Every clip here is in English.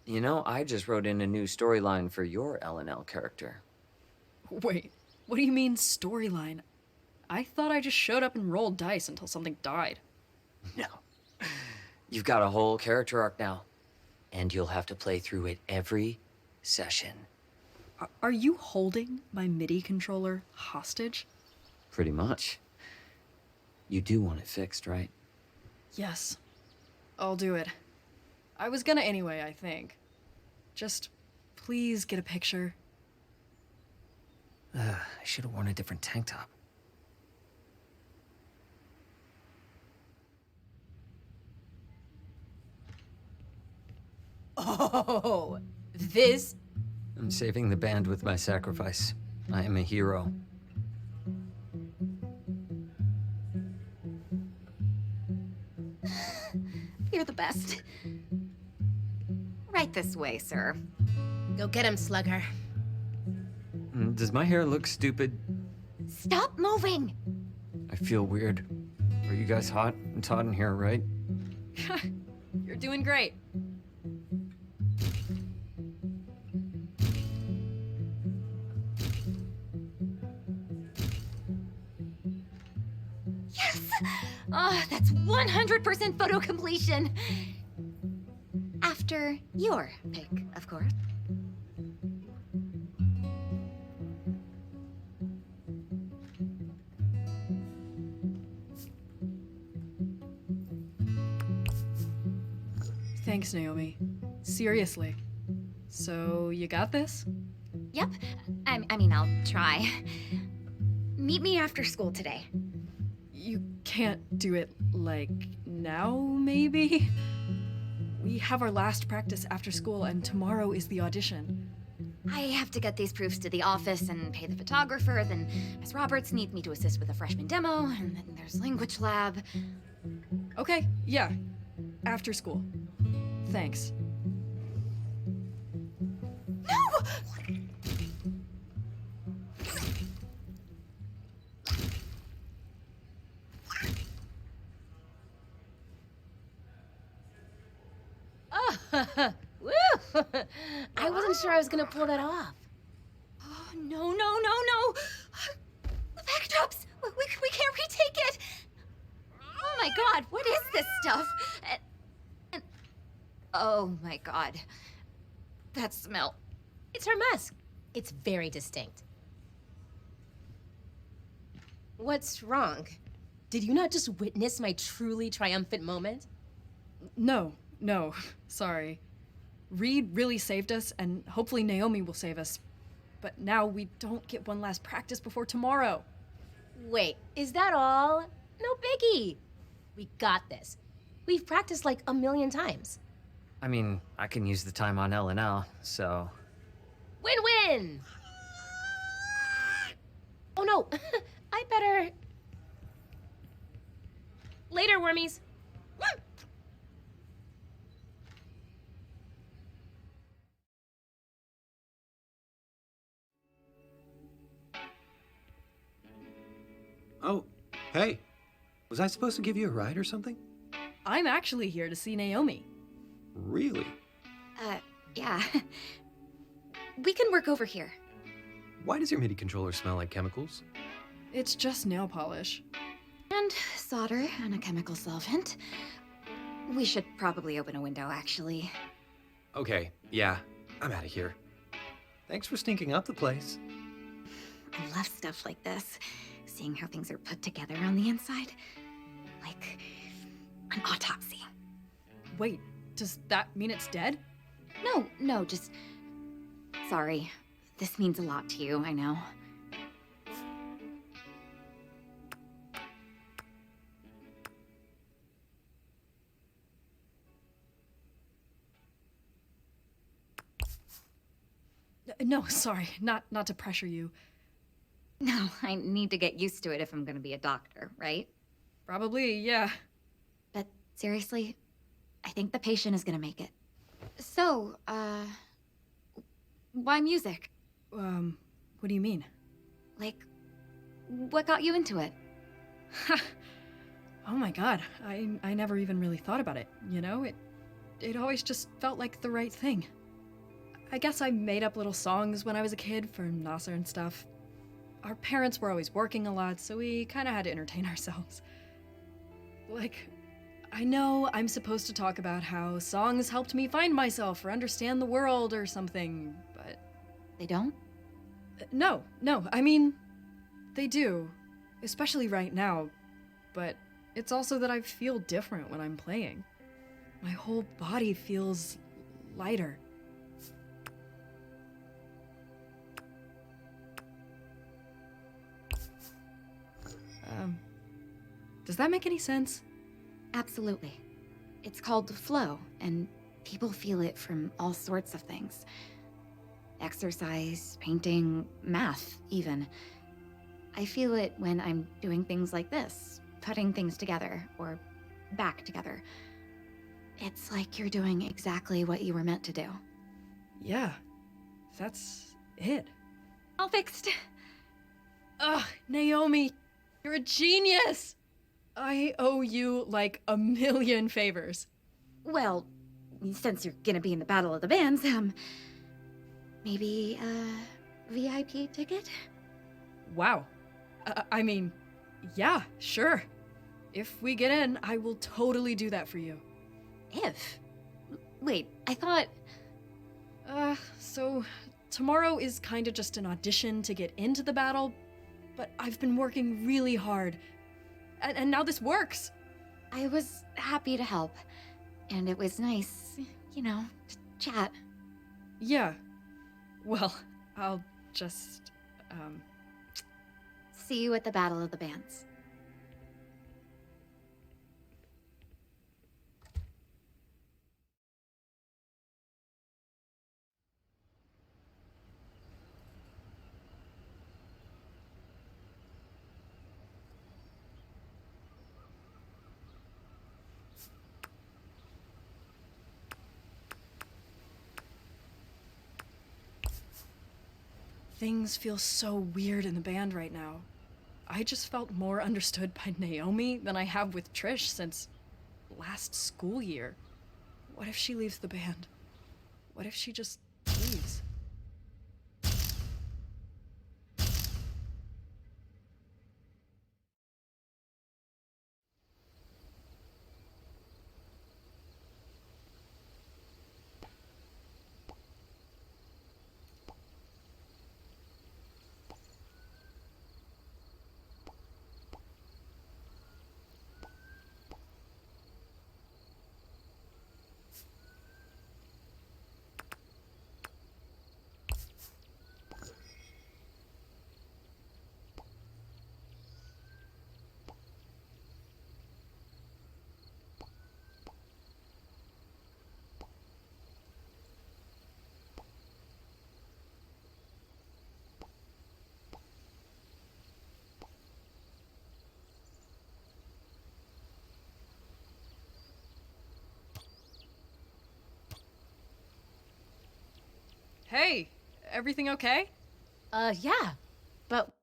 You know, I just wrote in a new storyline for your L&L character. Wait, what do you mean storyline? I thought I just showed up and rolled dice until something died. No. You've got a whole character arc now, and you'll have to play through it every session. Are you holding my MIDI controller hostage? Pretty much. You do want it fixed, right? Yes. I'll do it. I was gonna anyway, I think. Just please get a picture. I should have worn a different tank top. Oh, this... I'm saving the band with my sacrifice. I am a hero. You're the best. Right this way, sir. Go get him, Slugger. Does my hair look stupid? Stop moving! I feel weird. Are you guys hot and taut in here, right? You're doing great. Yes! Oh, that's 100% photo completion! After your pick, of course. Thanks, Naomi. Seriously. So, you got this? Yep. I mean, I'll try. Meet me after school today. You can't do it, like, now, maybe? We have our last practice after school, and tomorrow is the audition. I have to get these proofs to the office and pay the photographer, then Miss Roberts needs me to assist with a freshman demo, and then there's language lab. Okay, yeah. After school. Thanks. No! Woo! I wasn't sure I was gonna pull that off. Oh, no, no, no, no! The backdrops! We can't retake it! Oh my god, what is this stuff? Oh my god. That smell. It's her mask. It's very distinct. What's wrong? Did you not just witness my truly triumphant moment? No, sorry. Reed really saved us, and hopefully Naomi will save us. But now we don't get one last practice before tomorrow. Wait, is that all? No biggie. We got this. We've practiced like a million times. I mean, I can use the time on L&L, so... Win-win! Oh no, I better... Later, wormies. Oh, hey. Was I supposed to give you a ride or something? I'm actually here to see Naomi. Really? Yeah. We can work over here. Why does your MIDI controller smell like chemicals? It's just nail polish. And solder and a chemical solvent. We should probably open a window, actually. Okay, yeah, I'm out of here. Thanks for stinking up the place. I love stuff like this. Seeing how things are put together on the inside. Like an autopsy. Wait, does that mean it's dead? No, just... Sorry. This means a lot to you, I know. No, sorry, not to pressure you. No, I need to get used to it if I'm gonna be a doctor, right? Probably, yeah. But seriously, I think the patient is gonna make it. So, why music? What do you mean? Like, what got you into it? Oh my god, I never even really thought about it, you know? it always just felt like the right thing. I guess I made up little songs when I was a kid for Nasser and stuff. Our parents were always working a lot, so we kind of had to entertain ourselves. Like, I know I'm supposed to talk about how songs helped me find myself or understand the world or something, but They don't? no, I mean, they do, especially right now, but it's also that I feel different when I'm playing. My whole body feels lighter. Does that make any sense? Absolutely. It's called flow, and people feel it from all sorts of things. Exercise, painting, math, even. I feel it when I'm doing things like this, putting things together, or back together. It's like you're doing exactly what you were meant to do. Yeah, that's it. All fixed. Ugh, Naomi, you're a genius! I owe you like a million favors. Well, since you're gonna be in the Battle of the Bands, maybe a VIP ticket? Wow. I mean, yeah, sure. If we get in, I will totally do that for you. If? Wait, I thought... So tomorrow is kinda just an audition to get into the battle, but I've been working really hard. And now this works! I was happy to help. And it was nice, you know, to chat. Yeah. Well, I'll just, See you at the Battle of the Bands. Things feel so weird in the band right now. I just felt more understood by Naomi than I have with Trish since last school year. What if she leaves the band? What if she just leaves? Hey, everything okay? Yeah. But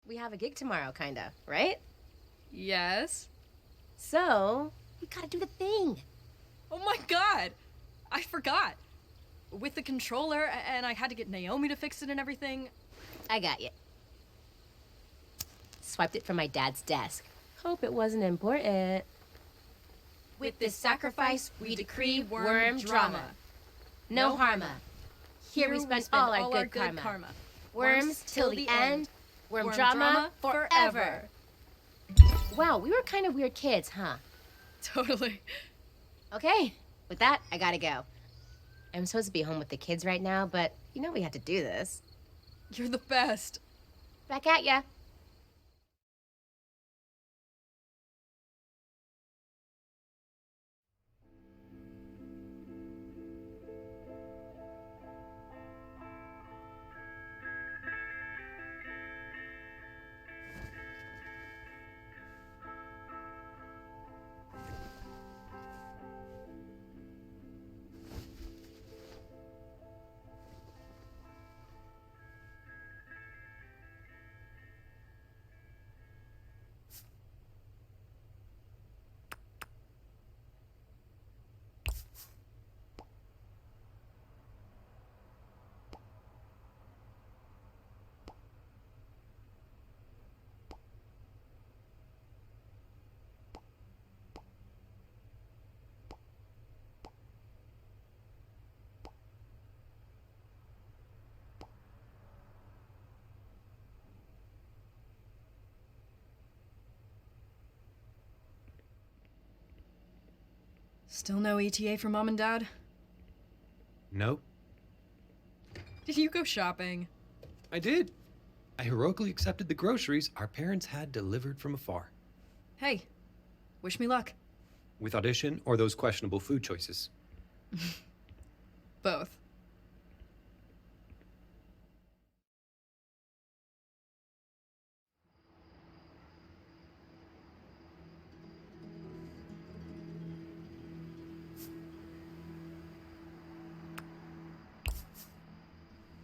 we have a gig tomorrow, kinda, right? Yes. So, we gotta do the thing. Oh my god! I forgot. With the controller, and I had to get Naomi to fix it and everything. I got you. Swiped it from my dad's desk. Hope it wasn't important. With this sacrifice, we decree worm drama. No harma. Here we spend all our good karma. Worms till the end. Worm drama forever. Wow, we were kind of weird kids, huh? Totally. Okay, with that, I gotta go. I'm supposed to be home with the kids right now, but you know we had to do this. You're the best. Back at ya. Still no ETA for Mom and Dad? Nope. Did you go shopping? I did. I heroically accepted the groceries our parents had delivered from afar. Hey, wish me luck. With audition or those questionable food choices? Both.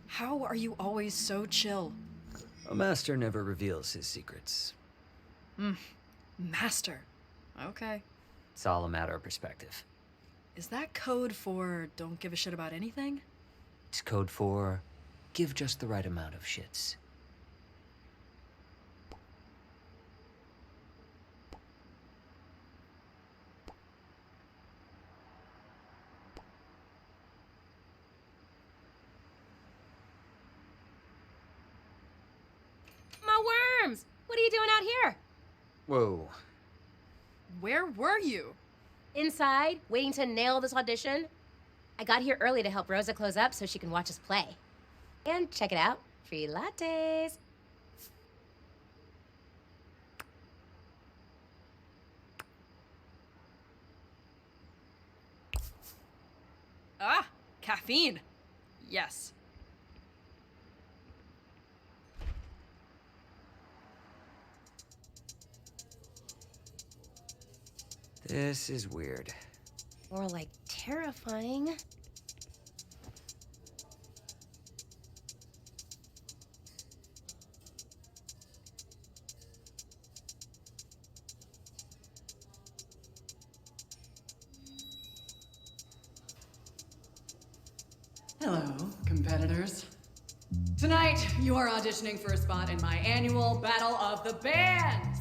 How are you always so chill? A master never reveals his secrets. Master. Okay. It's all a matter of perspective. Is that code for don't give a shit about anything? It's code for give just the right amount of shits. My worms! What are you doing out here? Whoa. Where were you? Inside, waiting to nail this audition. I got here early to help Rosa close up so she can watch us play. And check it out, free lattes. Ah, caffeine. Yes. This is weird. More like terrifying. Hello, competitors. Tonight, you are auditioning for a spot in my annual Battle of the Bands.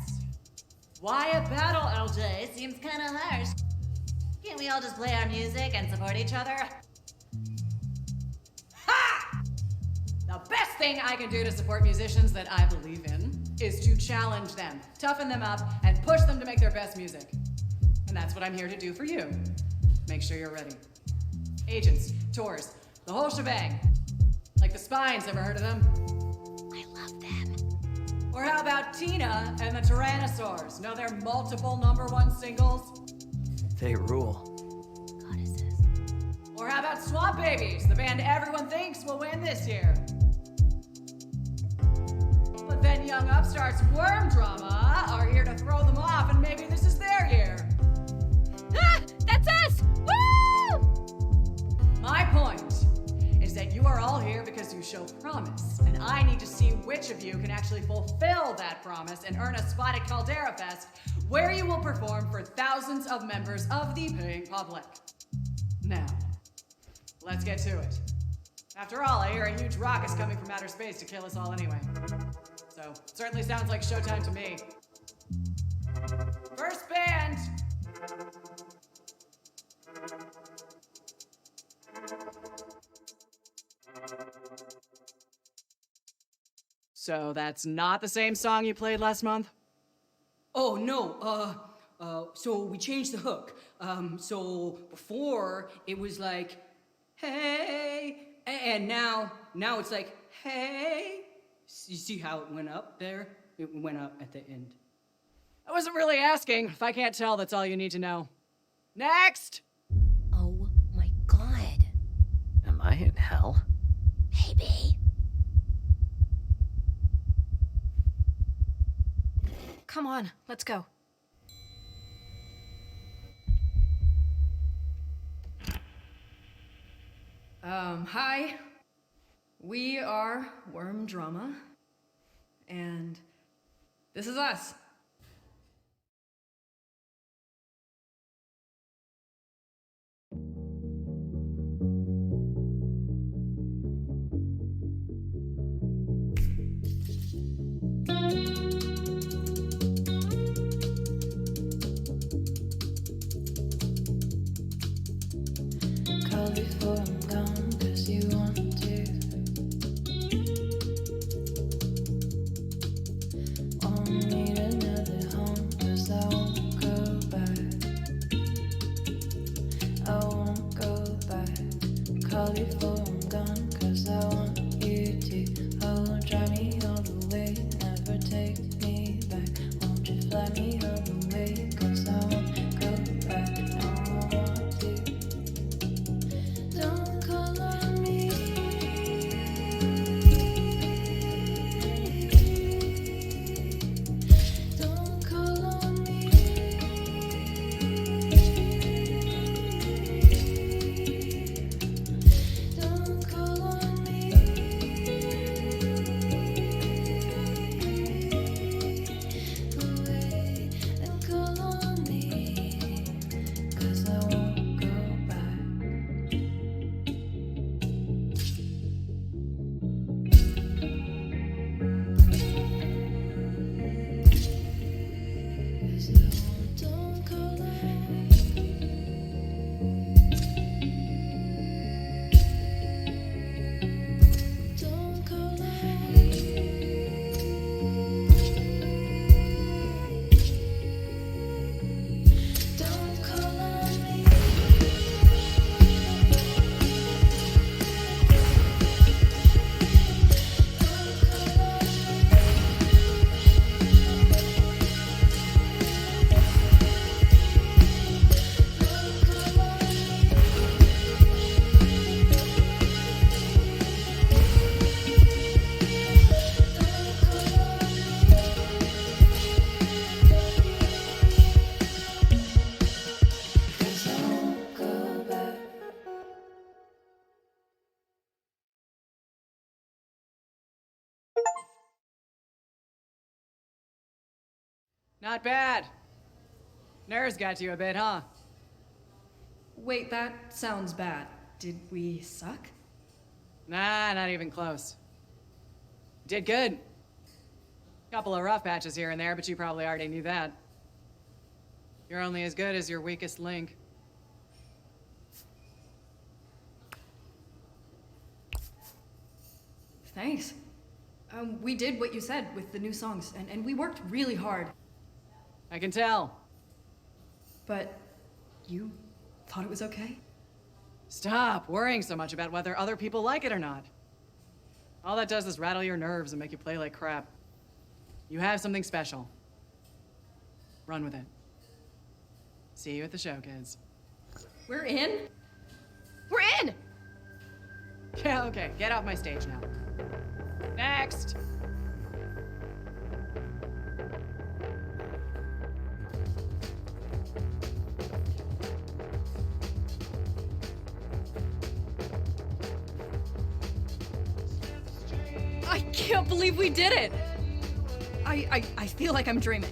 Why a battle, LJ? Seems kind of harsh. Can't we all just play our music and support each other? Ha! The best thing I can do to support musicians that I believe in is to challenge them, toughen them up, and push them to make their best music. And that's what I'm here to do for you. Make sure you're ready. Agents, tours, the whole shebang. Like the Spines, ever heard of them? I love them. Or how about Tina and the Tyrannosaurs? Know their multiple #1 singles? They rule. Goddesses. Or how about Swamp Babies, the band everyone thinks will win this year? But then young upstarts Worm Drama are here to throw them off, and maybe this is their year. Ah! That's us! Woo! My point is that you are all here because you show promise, and I need to see which of you can actually fulfill that promise and earn a spot at Caldera Fest, where you will perform for thousands of members of the paying public. Now, let's get to it. After all, I hear a huge rock is coming from outer space to kill us all anyway. So, certainly sounds like showtime to me. first band. So that's not the same song you played last month? Oh, no, so we changed the hook. So before it was like, hey, and now it's like, hey. You see how it went up there? It went up at the end. I wasn't really asking. If I can't tell, that's all you need to know. Next! Oh my god. Am I in hell? Maybe. Come on, let's go. Hi. We are Worm Drama, and this is us. Call before I'm gone, 'cause you want to. Won't need another home, 'cause I won't go back. I won't go back. Call before I'm gone, 'cause I want you to. Oh, drive me all the way, never take me back. Won't you fly me all the way, 'cause I won't go back. I want to. Don't call on me. Don't call on me. Don't call on me. Away and call on me, 'cause I won't go back. Don't call on me. Don't call on me. Don't call on me. Cause I won't go back. Not bad. Nerves got you a bit, huh? Wait, that sounds bad. Did we suck? Nah, not even close. Did good. Couple of rough patches here and there, but you probably already knew that. You're only as good as your weakest link. Thanks. We did what you said with the new songs, and we worked really hard. I can tell. But you thought it was okay? Stop worrying so much about whether other people like it or not. All that does is rattle your nerves and make you play like crap. You have something special. Run with it. See you at the show, kids. We're in? We're in! Yeah, okay, get off my stage now. Next! I can't believe we did it! I feel like I'm dreaming.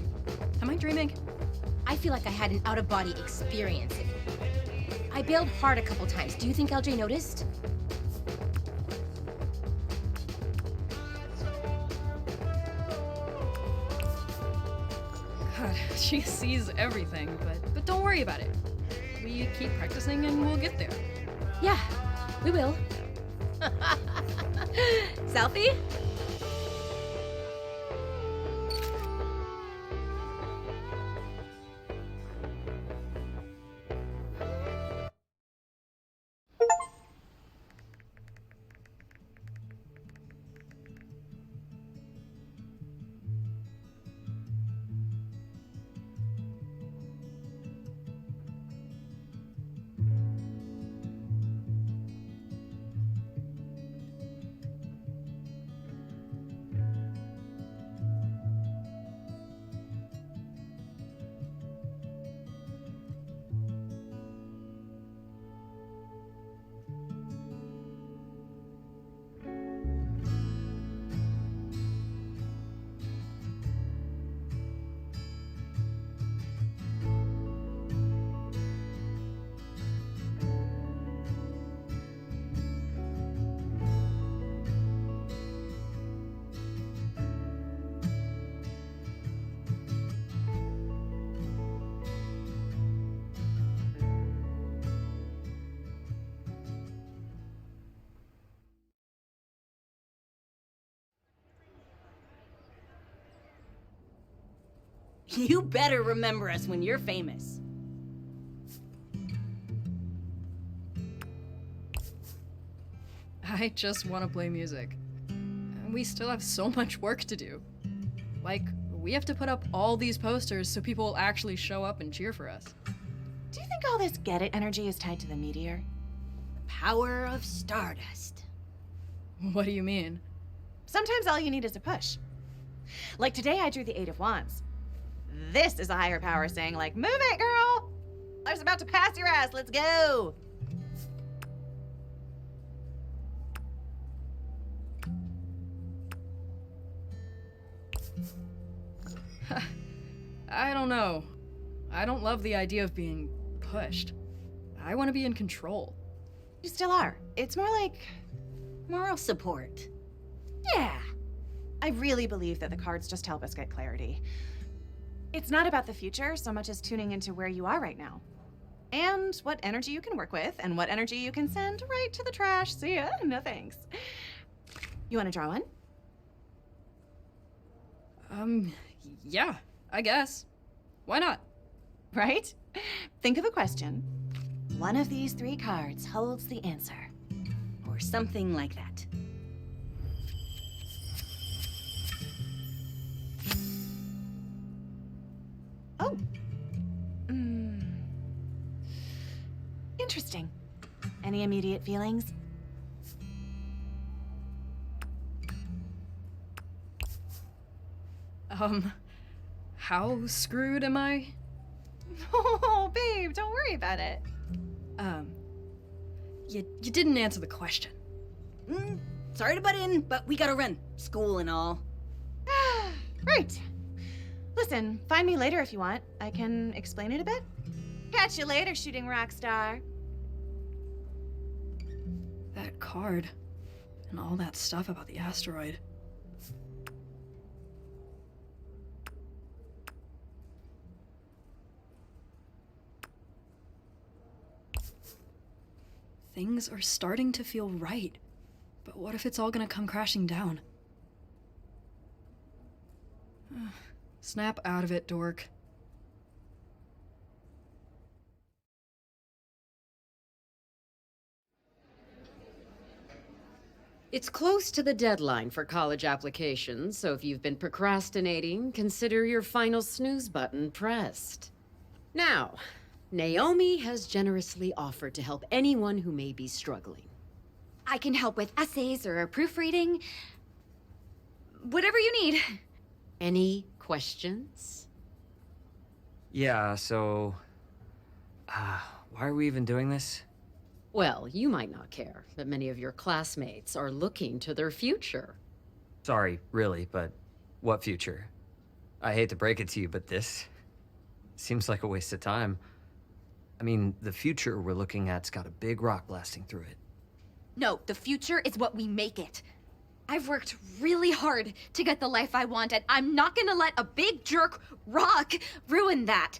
Am I dreaming? I feel like I had an out-of-body experience. I bailed hard a couple times. Do you think LJ noticed? God, she sees everything, but don't worry about it. We keep practicing and we'll get there. Yeah, we will. Selfie? You better remember us when you're famous. I just want to play music. And we still have so much work to do. Like, we have to put up all these posters so people will actually show up and cheer for us. Do you think all this get it energy is tied to the meteor? Power of Stardust. What do you mean? Sometimes all you need is a push. Like today I drew the Eight of Wands. This is a higher power saying like, move it, girl! I was about to pass your ass, let's go! I don't know. I don't love the idea of being pushed. I want to be in control. You still are. It's more like, Moral support. yeah. I really believe that the cards just help us get clarity. It's not about the future so much as tuning into where you are right now. And what energy you can work with, and what energy you can send right to the trash. See ya, no thanks. You want to draw one? Yeah, I guess. Why not? Right? Think of a question. One of these three cards holds the answer. Or something like that. Oh. Interesting. Any immediate feelings? How screwed am I? Oh, babe, don't worry about it. You didn't answer the question. Sorry to butt in, but we gotta run. School and all. Right. Listen, find me later if you want. I can explain it a bit. Catch you later, shooting rock star. That card, and all that stuff about the asteroid. Things are starting to feel right. But what if it's all gonna come crashing down? Snap out of it, dork. It's close to the deadline for college applications, so if you've been procrastinating, consider your final snooze button pressed. Now, Naomi has generously offered to help anyone who may be struggling. I can help with essays or proofreading. Whatever you need. Any questions? Yeah, so. Why are we even doing this? Well, you might not care, but many of your classmates are looking to their future. Sorry, really, but what future? I hate to break it to you, but this seems like a waste of time. I mean, the future we're looking at's got a big rock blasting through it. No, the future is what we make it. I've worked really hard to get the life I want, and I'm not gonna let a big jerk rock ruin that.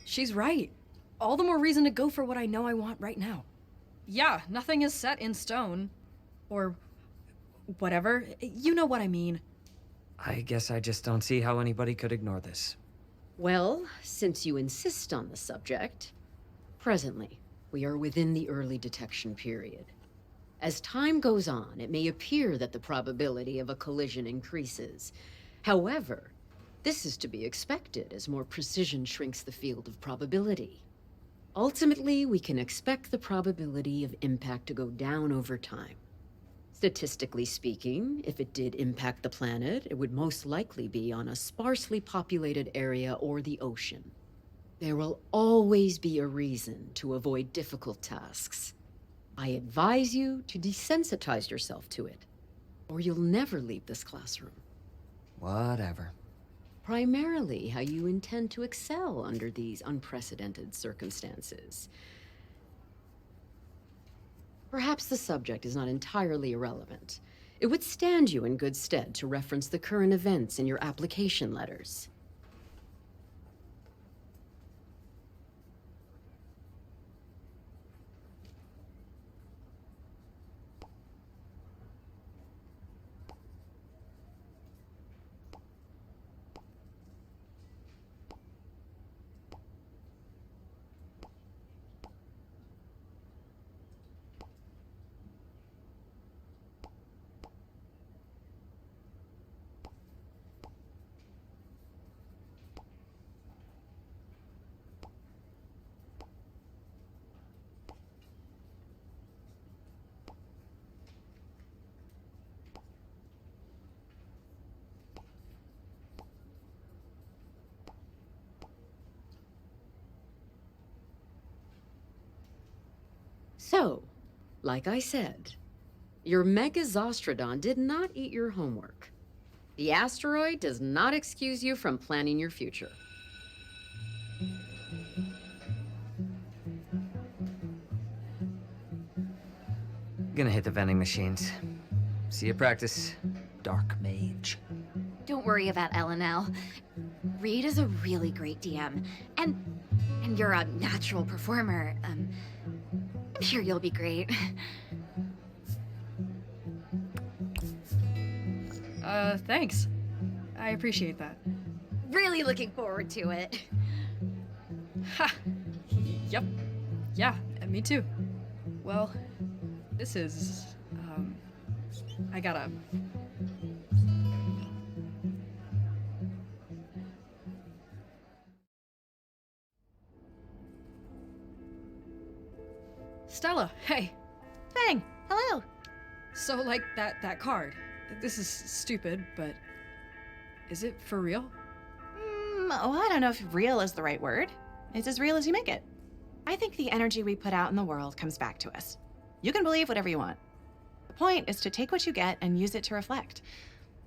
She's right. All the more reason to go for what I know I want right now. Yeah, nothing is set in stone. Or whatever. You know what I mean. I guess I just don't see how anybody could ignore this. Well, since you insist on the subject, presently, we are within the early detection period. As time goes on, it may appear that the probability of a collision increases. However, this is to be expected as more precision shrinks the field of probability. Ultimately, we can expect the probability of impact to go down over time. Statistically speaking, if it did impact the planet, it would most likely be on a sparsely populated area or the ocean. There will always be a reason to avoid difficult tasks. I advise you to desensitize yourself to it, or you'll never leave this classroom. Whatever. Primarily how you intend to excel under these unprecedented circumstances. Perhaps the subject is not entirely irrelevant. It would stand you in good stead to reference the current events in your application letters. So, like I said, your Megazostrodon did not eat your homework. The asteroid does not excuse you from planning your future. Gonna hit the vending machines. See you practice, Dark Mage. Don't worry about LNL. Reed is a really great DM, and you're a natural performer. I'm sure you'll be great. Thanks. I appreciate that. Really looking forward to it. Ha! Yep. Yeah, me too. Well, this is, I gotta... Stella, hey. Fang, hello. So, like, that card. This is stupid, but is it for real? Oh, I don't know if real is the right word. It's as real as you make it. I think the energy we put out in the world comes back to us. You can believe whatever you want. The point is to take what you get and use it to reflect.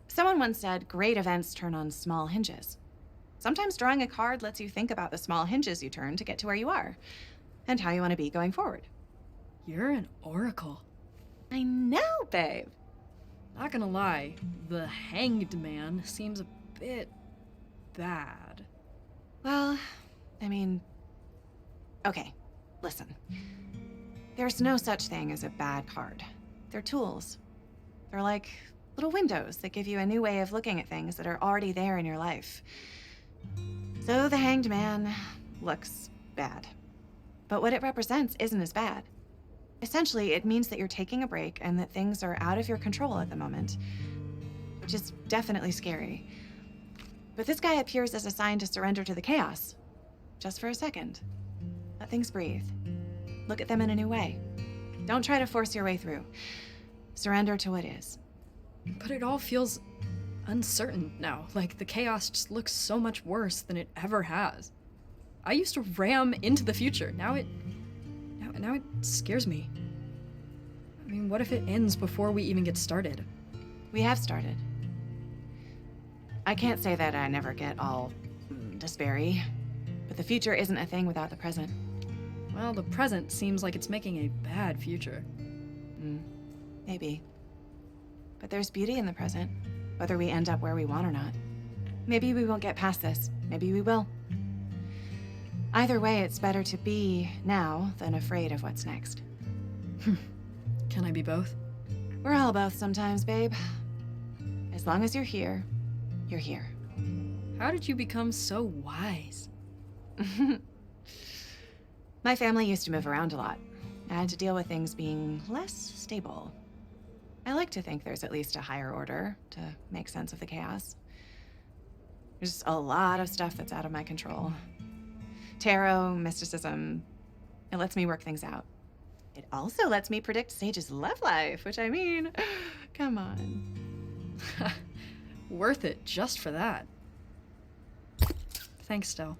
Someone once said, great events turn on small hinges. Sometimes drawing a card lets you think about the small hinges you turn to get to where you are, and how you want to be going forward. You're an oracle. I know, babe. Not gonna lie, the Hanged Man seems a bit bad. Well, I mean, okay, listen. There's no such thing as a bad card. They're tools. They're like little windows that give you a new way of looking at things that are already there in your life. So the Hanged Man looks bad. But what it represents isn't as bad. Essentially, it means that you're taking a break and that things are out of your control at the moment, which is definitely scary. But this guy appears as a sign to surrender to the chaos. Just for a second. Let things breathe. Look at them in a new way. Don't try to force your way through. Surrender to what is. But it all feels uncertain now. Like the chaos just looks so much worse than it ever has. I used to ram into the future. Now it scares me. I mean, what if it ends before we even get started? We have started. I can't say that I never get all despairy. But the future isn't a thing without the present. Well, the present seems like it's making a bad future. Maybe. But there's beauty in the present, whether we end up where we want or not. Maybe we won't get past this. Maybe we will. Either way, it's better to be now than afraid of what's next. Can I be both? We're all both sometimes, babe. As long as you're here, you're here. How did you become so wise? My family used to move around a lot. I had to deal with things being less stable. I like to think there's at least a higher order to make sense of the chaos. There's a lot of stuff that's out of my control. Tarot, mysticism, it lets me work things out. It also lets me predict Sage's love life, which I mean, come on. Worth it just for that. Thanks, Stell.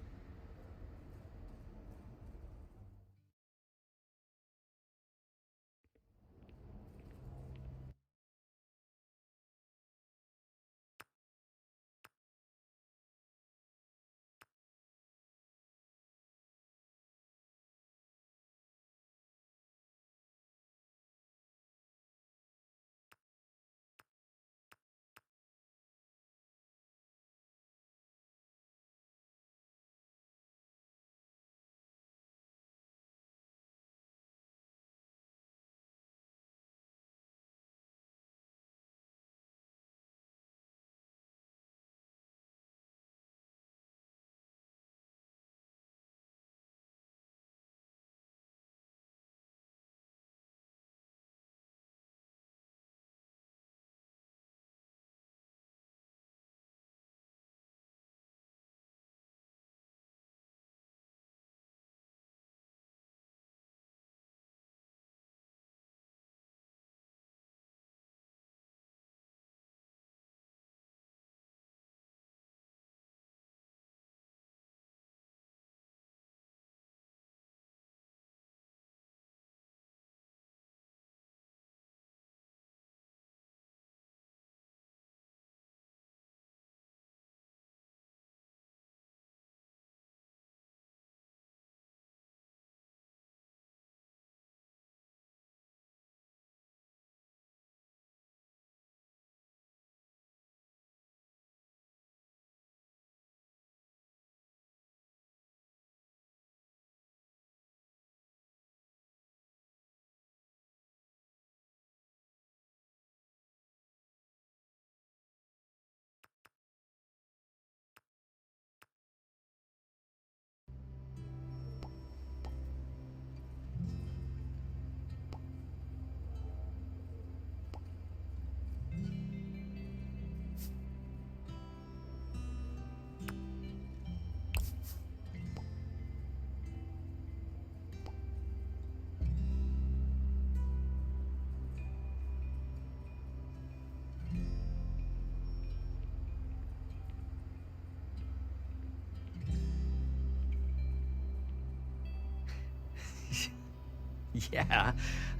Yeah,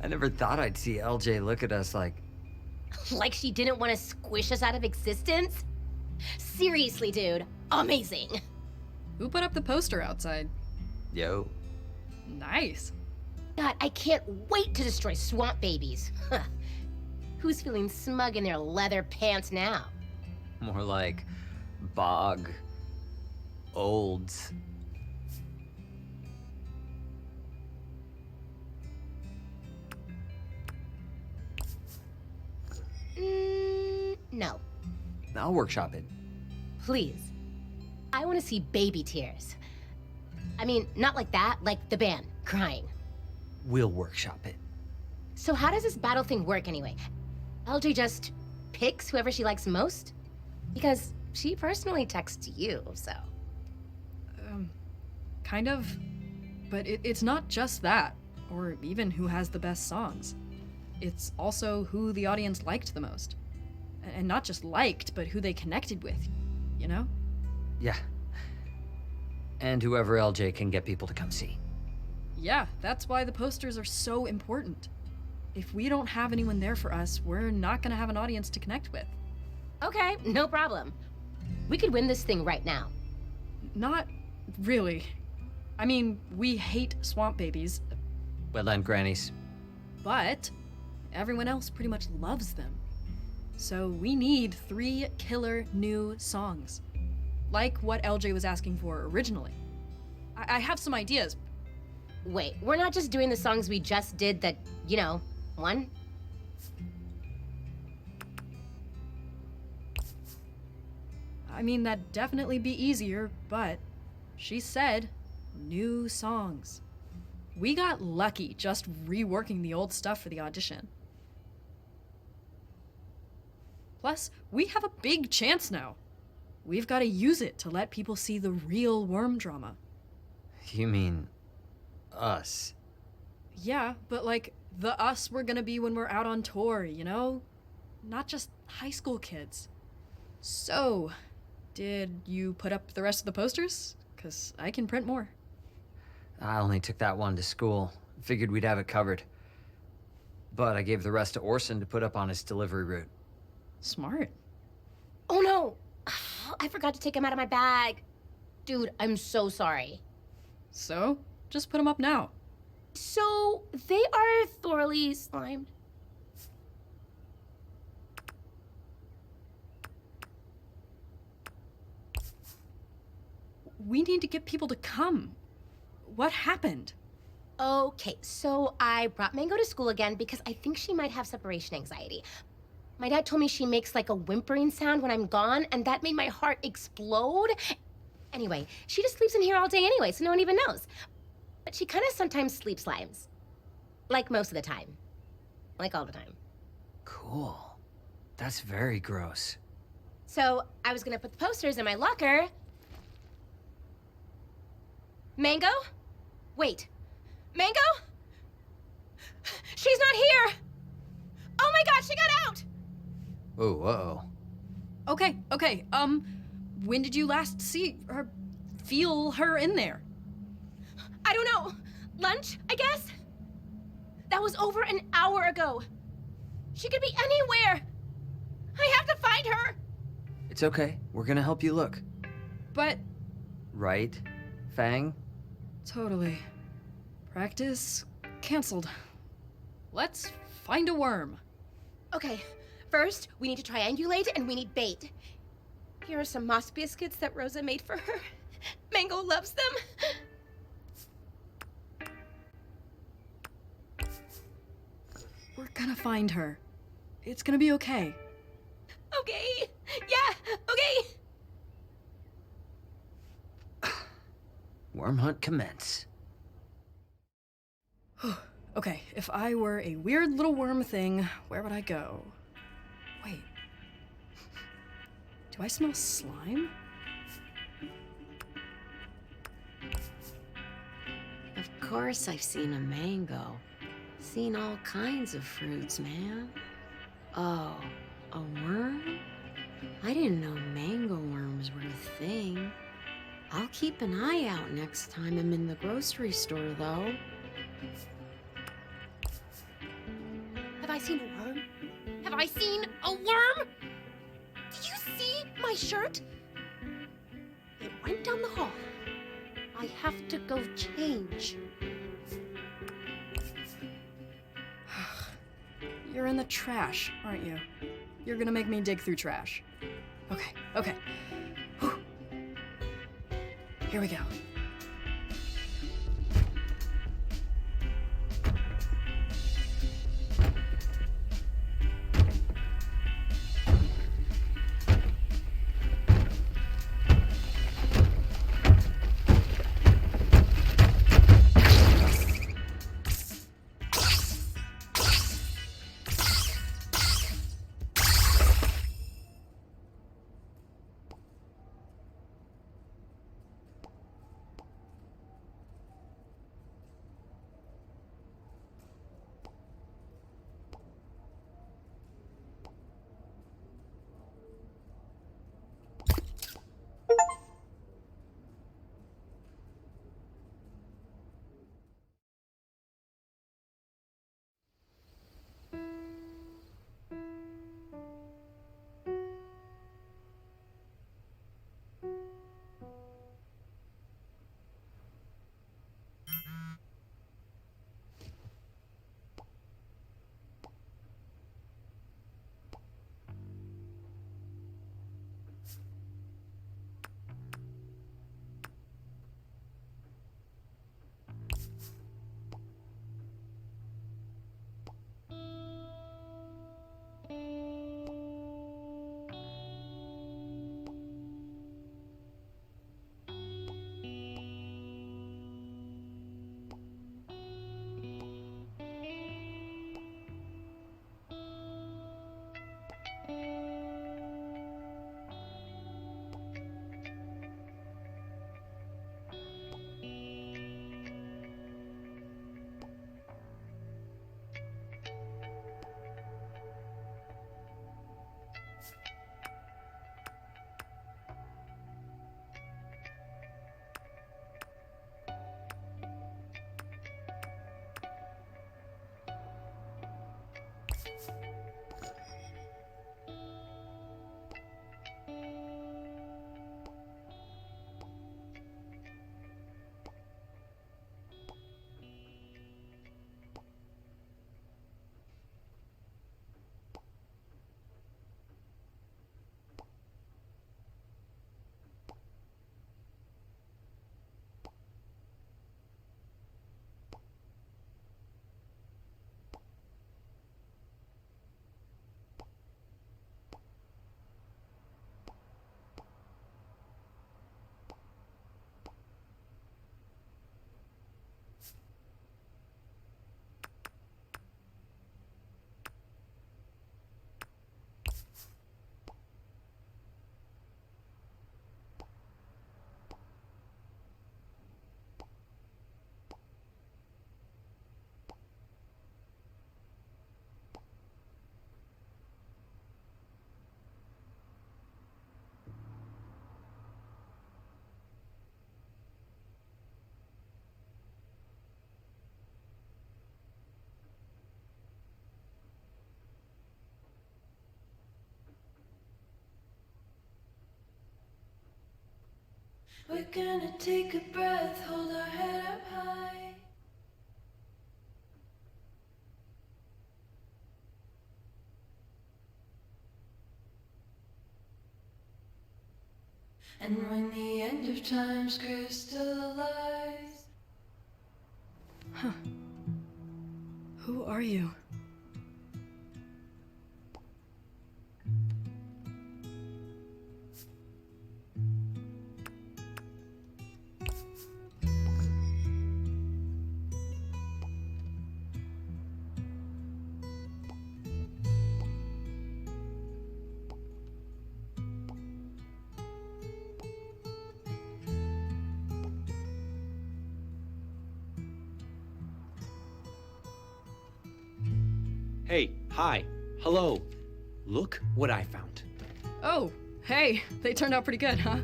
I never thought I'd see LJ look at us like... Like she didn't want to squish us out of existence? Seriously, dude. Amazing. Who put up the poster outside? Yo. Nice. God, I can't wait to destroy swamp babies. Who's feeling smug in their leather pants now? More like bog olds. No. I'll workshop it. Please. I want to see baby tears. I mean, not like that, like the band, crying. We'll workshop it. So how does this battle thing work anyway? LJ just picks whoever she likes most? Because she personally texts you, so... Kind of. But it's not just that, or even who has the best songs. It's also who the audience liked the most. And not just liked, but who they connected with, you know? Yeah. And whoever LJ can get people to come see. Yeah, that's why the posters are so important. If we don't have anyone there for us, we're not gonna have an audience to connect with. Okay, no problem. We could win this thing right now. Not really. I mean, we hate swamp babies, Wetland grannies. but everyone else pretty much loves them. So we need 3 killer new songs. Like what LJ was asking for originally. I have some ideas. Wait, we're not just doing the songs we just did that, won? I mean, that'd definitely be easier, but she said new songs. We got lucky just reworking the old stuff for the audition. Plus, we have a big chance now. We've got to use it to let people see the real worm drama. You mean us? Yeah, but like the us we're gonna be when we're out on tour, you know? Not just high school kids. So, did you put up the rest of the posters? 'Cause I can print more. I only took that one to school. Figured we'd have it covered. But I gave the rest to Orson to put up on his delivery route. Smart. Oh no! I forgot to take them out of my bag. Dude, I'm so sorry. So, just put them up now. So, they are thoroughly slimed. We need to get people to come. What happened? Okay, so I brought Mango to school again because I think she might have separation anxiety. My dad told me she makes like a whimpering sound when I'm gone, and that made my heart explode. Anyway, she just sleeps in here all day anyway, so no one even knows. But she kind of sometimes sleep slimes. Like most of the time. Like all the time. Cool. That's very gross. So I was gonna put the posters in my locker. Mango? Wait. Mango? She's not here! Oh my god, she got out! Oh, uh-oh. Okay, when did you last see her, feel her in there? I don't know. Lunch, I guess? That was over an hour ago. She could be anywhere. I have to find her. It's okay. We're gonna help you look. But... Right, Fang? Totally. Practice canceled. Let's find a worm. Okay, first, we need to triangulate and we need bait. Here are some moss biscuits that Rosa made for her. Mango loves them. We're gonna find her. It's gonna be okay. Okay, yeah, okay. Worm hunt commence. Okay, if I were a weird little worm thing, where would I go? Wait. Do I smell slime? Of course I've seen a mango. Seen all kinds of fruits, man. Oh, a worm? I didn't know mango worms were a thing. I'll keep an eye out next time I'm in the grocery store, though. Have I seen a worm? Have I seen a worm? Did you see my shirt? It went down the hall. I have to go change. You're in the trash, aren't you? You're gonna make me dig through trash. Okay. Whew. Here we go. We're gonna take a breath, hold our head up high. And when the end of time's crystallized. Huh. Who are you? Hey, hi, hello. Look what I found. Oh, hey, they turned out pretty good, huh?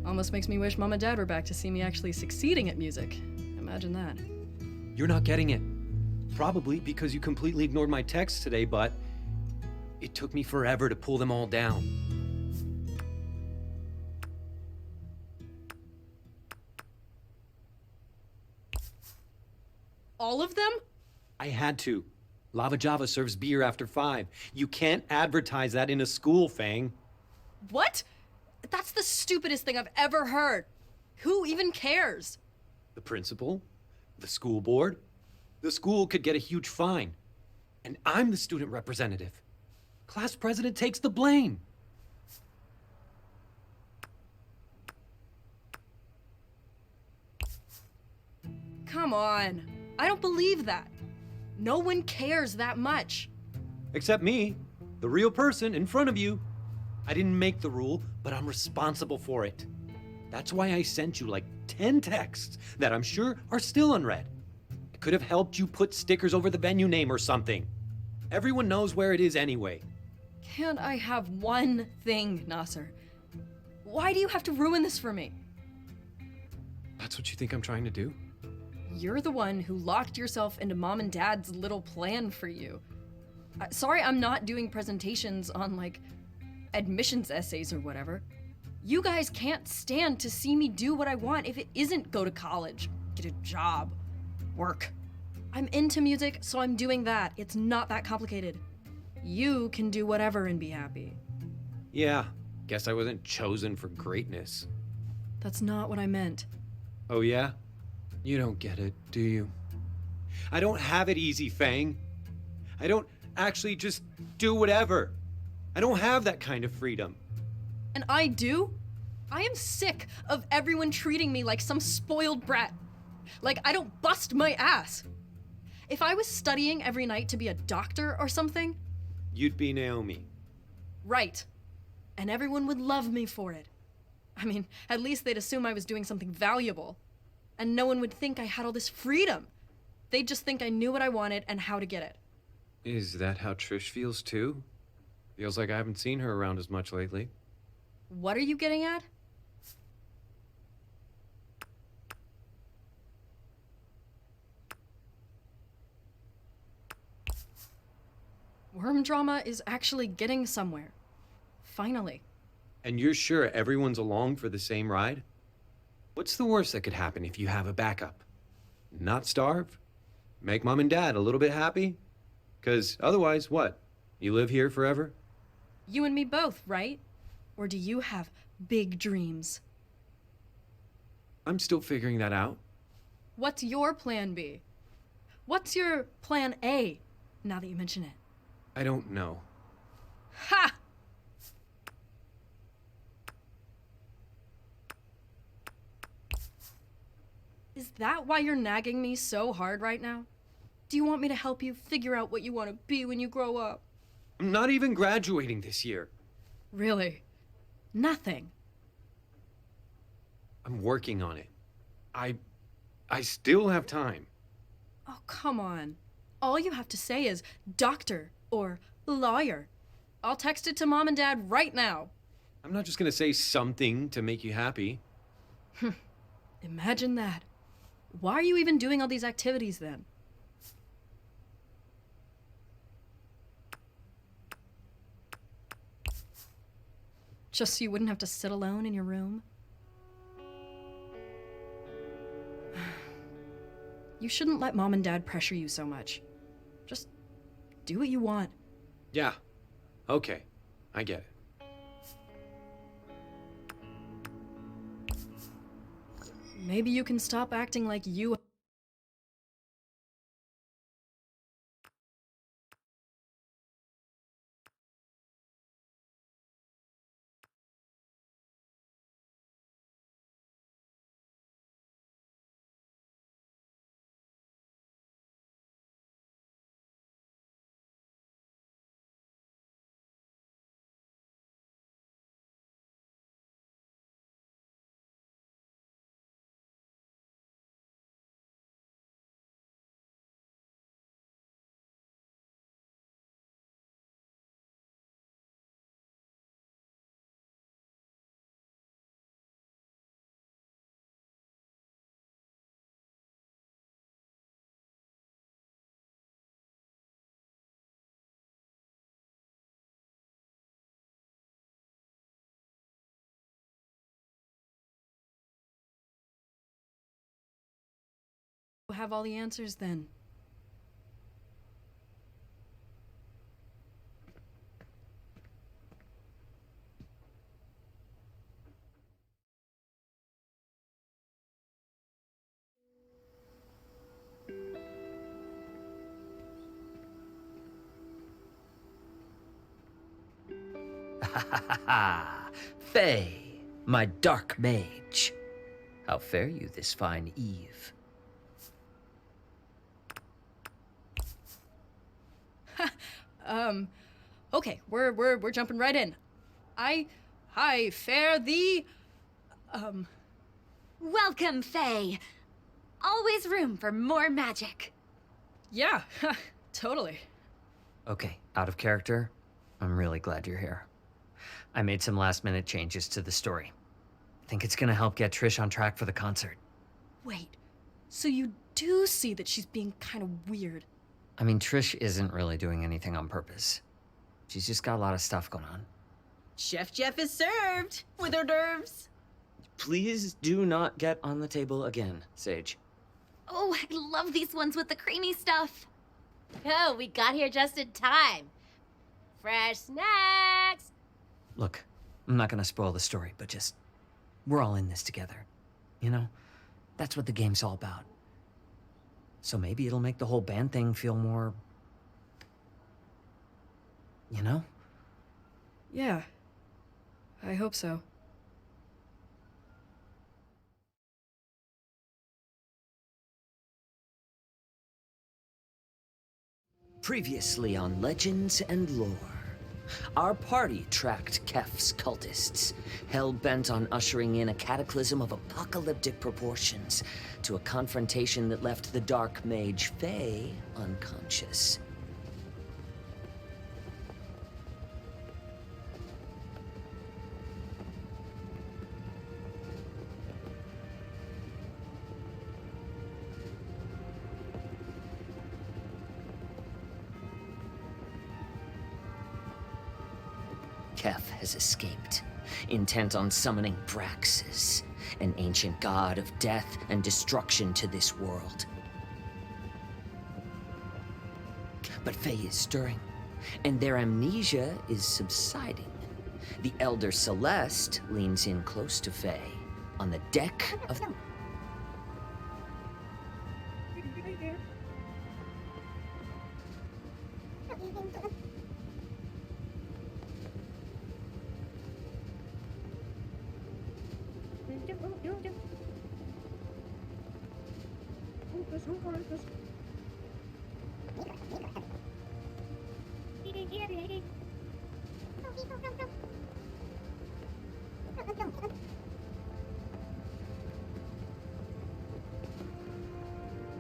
Almost makes me wish Mom and Dad were back to see me actually succeeding at music. Imagine that. You're not getting it. Probably because you completely ignored my texts today, but it took me forever to pull them all down. All of them? I had to. Lava Java serves beer after 5. You can't advertise that in a school, Fang. What? That's the stupidest thing I've ever heard. Who even cares? The principal? The school board? The school could get a huge fine. And I'm the student representative. Class president takes the blame. Come on. I don't believe that. No one cares that much. Except me, the real person in front of you. I didn't make the rule, but I'm responsible for it. That's why I sent you like 10 texts that I'm sure are still unread. I could have helped you put stickers over the venue name or something. Everyone knows where it is anyway. Can't I have one thing, Nasser? Why do you have to ruin this for me? That's what you think I'm trying to do? You're the one who locked yourself into Mom and Dad's little plan for you. Sorry I'm not doing presentations on, like, admissions essays or whatever. You guys can't stand to see me do what I want if it isn't go to college, get a job, work. I'm into music, so I'm doing that. It's not that complicated. You can do whatever and be happy. Yeah, guess I wasn't chosen for greatness. That's not what I meant. Oh yeah? You don't get it, do you? I don't have it easy, Fang. I don't actually just do whatever. I don't have that kind of freedom. And I do? I am sick of everyone treating me like some spoiled brat. Like I don't bust my ass. If I was studying every night to be a doctor or something... You'd be Naomi. Right. And everyone would love me for it. I mean, at least they'd assume I was doing something valuable. And no one would think I had all this freedom. They'd just think I knew what I wanted and how to get it. Is that how Trish feels too? Feels like I haven't seen her around as much lately. What are you getting at? Worm drama is actually getting somewhere. Finally. And you're sure everyone's along for the same ride? What's the worst that could happen if you have a backup? Not starve? Make mom and dad a little bit happy? 'Cause otherwise, what? You live here forever? You and me both, right? Or do you have big dreams? I'm still figuring that out. What's your plan B? What's your plan A, now that you mention it? I don't know. Ha! Is that why you're nagging me so hard right now? Do you want me to help you figure out what you want to be when you grow up? I'm not even graduating this year. Really? Nothing. I'm working on it. I still have time. Oh, come on. All you have to say is doctor or lawyer. I'll text it to mom and dad right now. I'm not just gonna say something to make you happy. Imagine that. Why are you even doing all these activities then? Just so you wouldn't have to sit alone in your room? You shouldn't let mom and dad pressure you so much. Just do what you want. Yeah. Okay. I get it. Maybe you can stop acting like you. Have all the answers then. Faye, my dark mage. How fare you this fine eve? Okay, we're jumping right in. I fare thee, Welcome, Faye. Always room for more magic. yeah, totally. Okay, out of character. I'm really glad you're here. I made some last-minute changes to the story. Think it's gonna help get Trish on track for the concert. Wait, so you do see that she's being kind of weird? I mean, Trish isn't really doing anything on purpose. She's just got a lot of stuff going on. Chef Jeff is served with hors d'oeuvres. Please do not get on the table again, Sage. Oh, I love these ones with the creamy stuff. Oh, we got here just in time. Fresh snacks. Look, I'm not gonna spoil the story, but just... we're all in this together. You know? That's what the game's all about. So maybe it'll make the whole band thing feel more... you know? Yeah, I hope so. Previously on Legends and Lore. Our party tracked Kef's cultists, hell-bent on ushering in a cataclysm of apocalyptic proportions to a confrontation that left the Dark Mage Faye unconscious. Kef has escaped, intent on summoning Braxis, an ancient god of death and destruction to this world. But Faye is stirring, and their amnesia is subsiding. The Elder Celeste leans in close to Faye, on the deck of...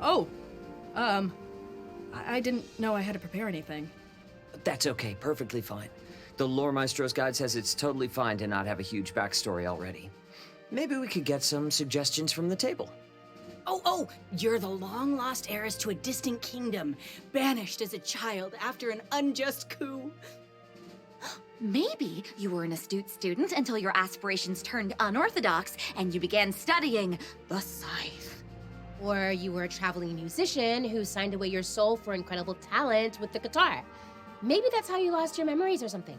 Oh, I didn't know I had to prepare anything. That's okay, perfectly fine. The Lore Maestro's guide says it's totally fine to not have a huge backstory already. Maybe we could get some suggestions from the table. Oh, you're the long-lost heiress to a distant kingdom, banished as a child after an unjust coup. Maybe you were an astute student until your aspirations turned unorthodox and you began studying the scythe. Or you were a traveling musician who signed away your soul for incredible talent with the guitar. Maybe that's how you lost your memories or something.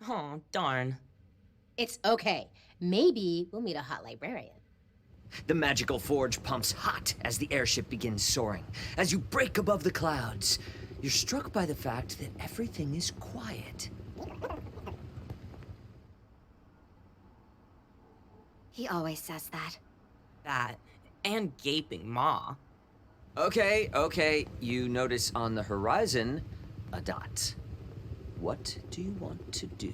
Oh, darn. It's okay. Maybe we'll meet a hot librarian. The magical forge pumps hot as the airship begins soaring. As you break above the clouds, you're struck by the fact that everything is quiet. He always says that. That. And gaping maw. Okay. You notice on the horizon a dot. What do you want to do?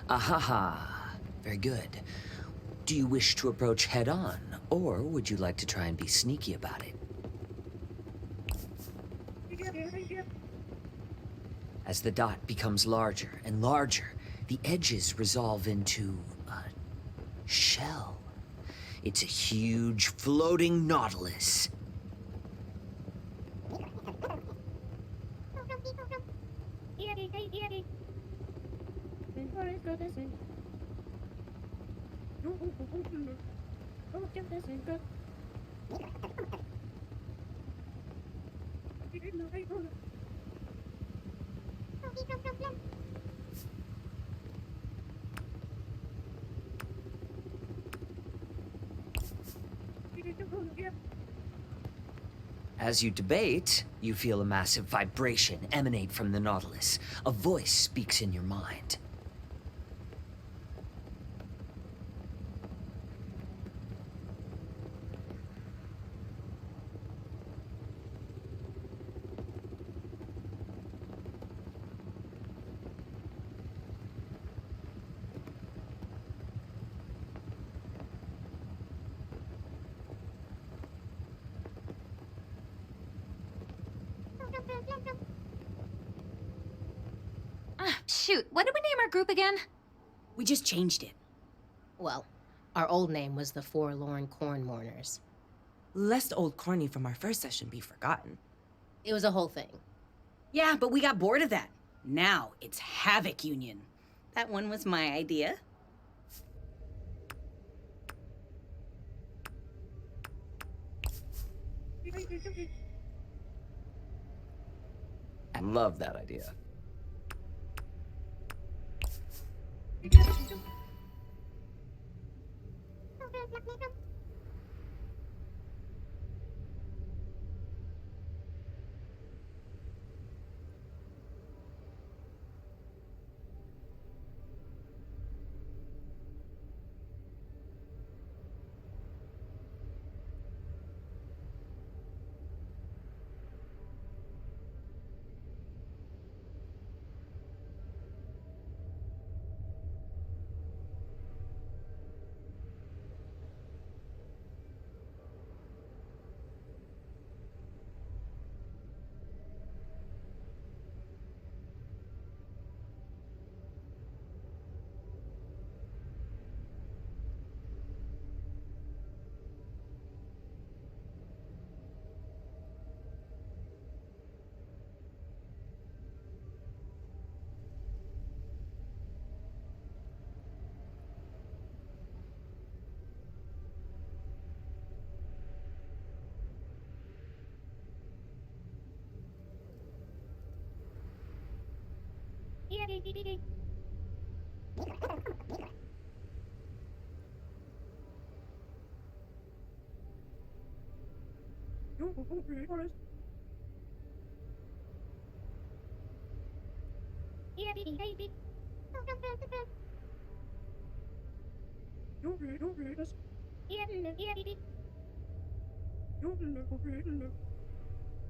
Ahaha. Very good. Do you wish to approach head-on, or would you like to try and be sneaky about it? As the dot becomes larger and larger, the edges resolve into a shell. It's a huge floating nautilus. As you debate, you feel a massive vibration emanate from the Nautilus. A voice speaks in your mind. Shoot, what did we name our group again? We just changed it. Well, our old name was the Forlorn Corn Mourners. Lest old Corny from our first session be forgotten. It was a whole thing. Yeah, but we got bored of that. Now it's Havoc Union. That one was my idea. I love that idea.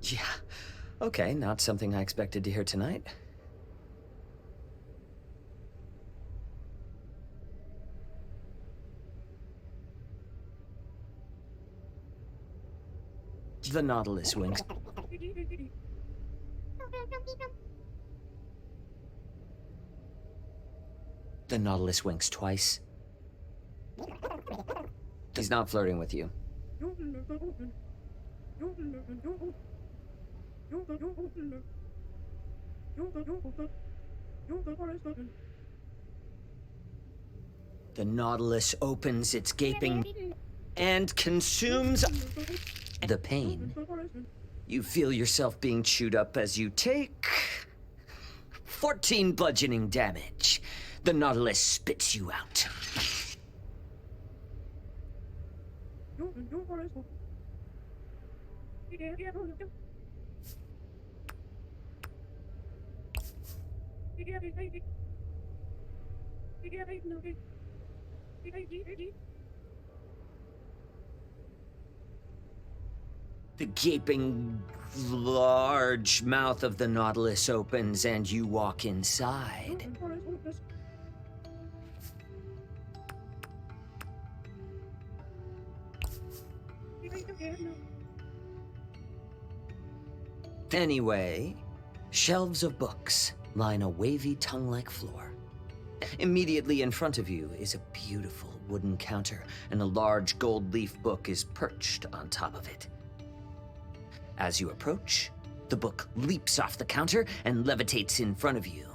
Yeah, okay, not something I expected to hear tonight. The Nautilus winks. The Nautilus winks twice. He's not flirting with you. The Nautilus opens its gaping and consumes the pain. You feel yourself being chewed up as you take 14 bludgeoning damage. The Nautilus spits you out. The gaping, large mouth of the Nautilus opens and you walk inside. Anyway, shelves of books line a wavy tongue-like floor. Immediately in front of you is a beautiful wooden counter, and a large gold leaf book is perched on top of it. As you approach, the book leaps off the counter and levitates in front of you.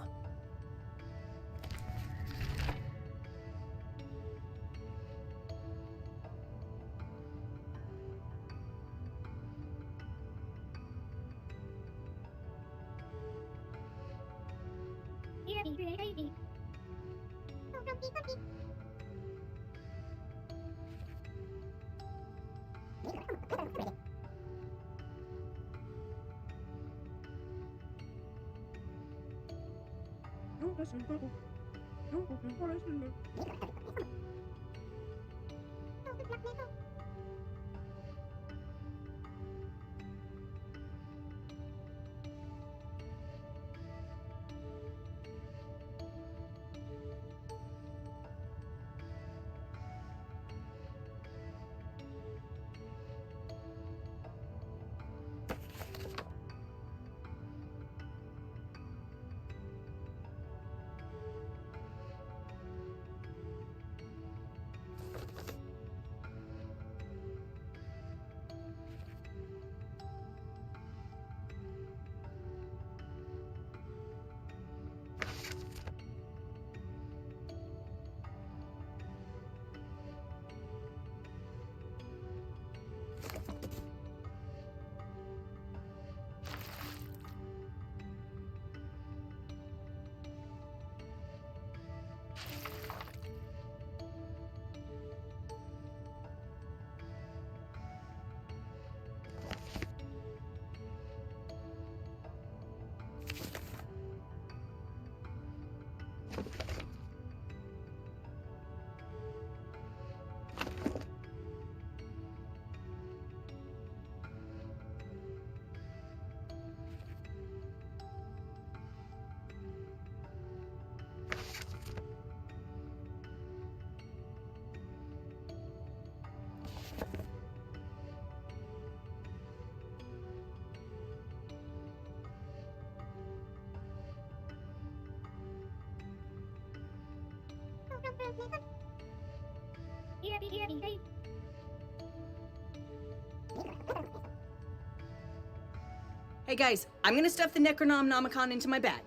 Hey guys, I'm gonna stuff the Necronomicon into my bag.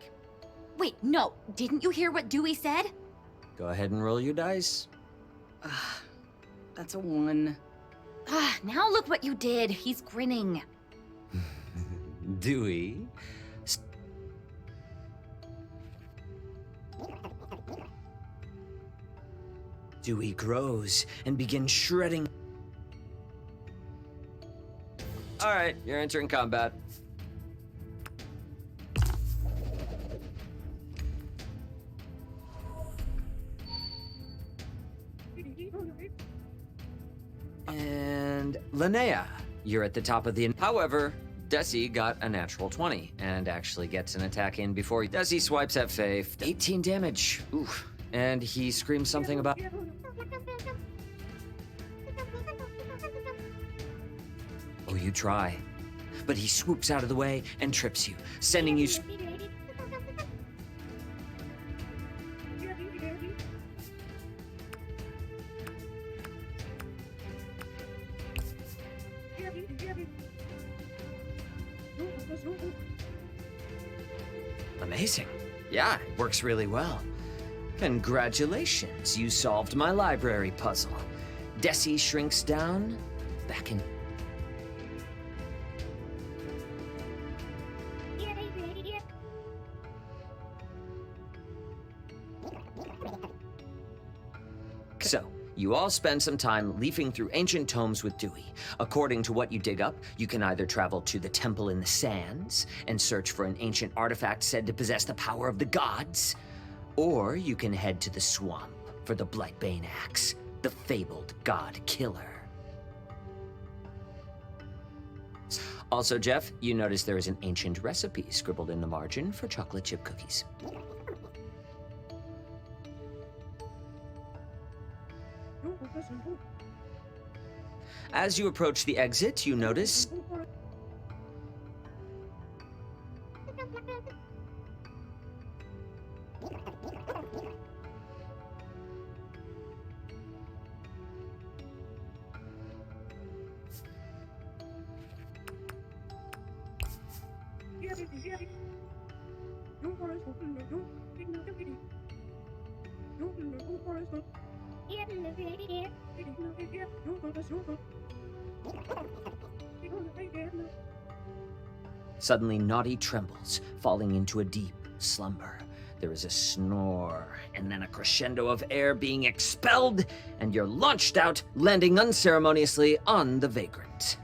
Wait, no. Didn't you hear what Dewey said? Go ahead and roll your dice. That's a 1. Now look what you did. He's grinning. Dewey. Dewey grows and begins shredding. All right, you're entering combat. And Linnea, you're at the top of the... However, Desi got a natural 20 and actually gets an attack in before Desi swipes at Faye. 18 damage. Oof. And he screams something about... Oh, you try. But he swoops out of the way and trips you, sending you... Amazing. Yeah, it works really well. Congratulations, you solved my library puzzle. Desi shrinks down, back in. So, you all spend some time leafing through ancient tomes with Dewey. According to what you dig up, you can either travel to the Temple in the Sands and search for an ancient artifact said to possess the power of the gods, or you can head to the swamp for the Blightbane axe, the fabled god killer. Also, Jeff, you notice there is an ancient recipe scribbled in the margin for chocolate chip cookies. As you approach the exit, you notice... Suddenly, Naughty trembles, falling into a deep slumber. There is a snore, and then a crescendo of air being expelled, and you're launched out, landing unceremoniously on the vagrant.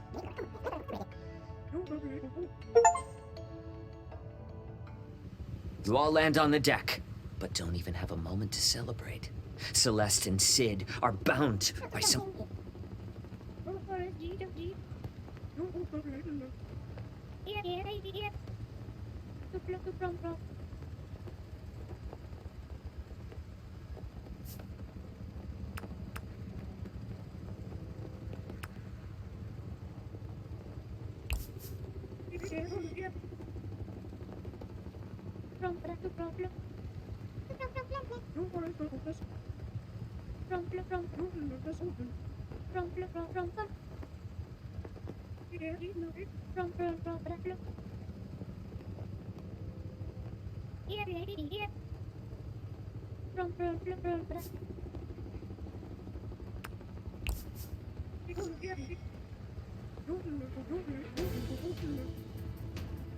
You all land on the deck, but don't even have a moment to celebrate. Celeste and Sid are bound by some...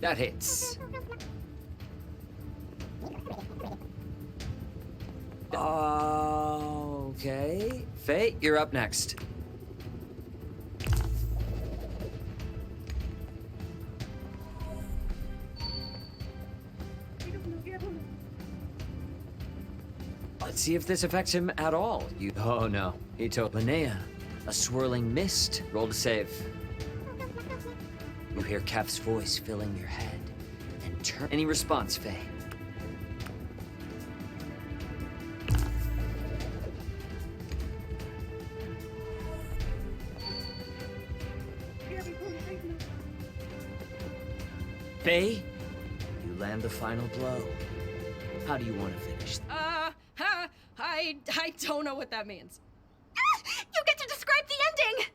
That hits. Okay. Faye, you're up next. Let's see if this affects him at all. Oh no, he told Linnea. A swirling mist. Roll to save. You hear Kef's voice filling your head. And turn. Any response, Faye? Faye, you land the final blow. How do you want to finish? I don't know what that means. You get to describe the ending!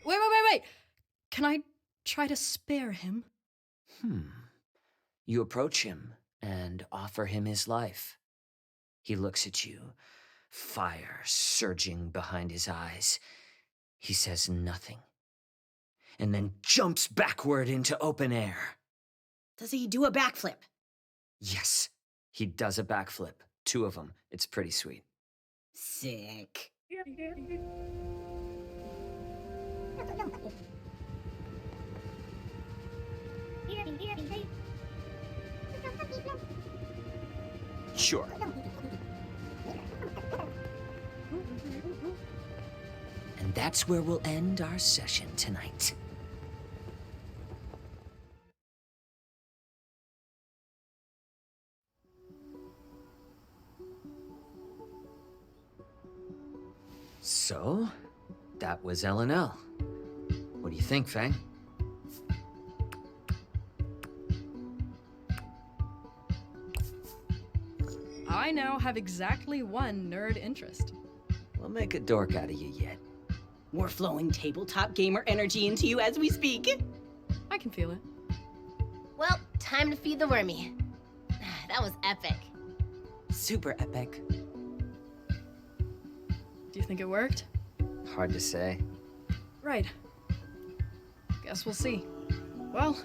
Wait. Can I try to spare him? You approach him and offer him his life. He looks at you, fire surging behind his eyes. He says nothing, and then jumps backward into open air. Does he do a backflip? Yes, he does a backflip. 2 of them. It's pretty sweet. Sick. Sure. And that's where we'll end our session tonight. So, that was L&L. What do you think, Fang? I now have exactly 1 nerd interest. We'll make a dork out of you yet. We're flowing tabletop gamer energy into you as we speak. I can feel it. Well, time to feed the wormy. That was epic. Super epic. Do you think it worked? Hard to say. Right. Guess we'll see. Well...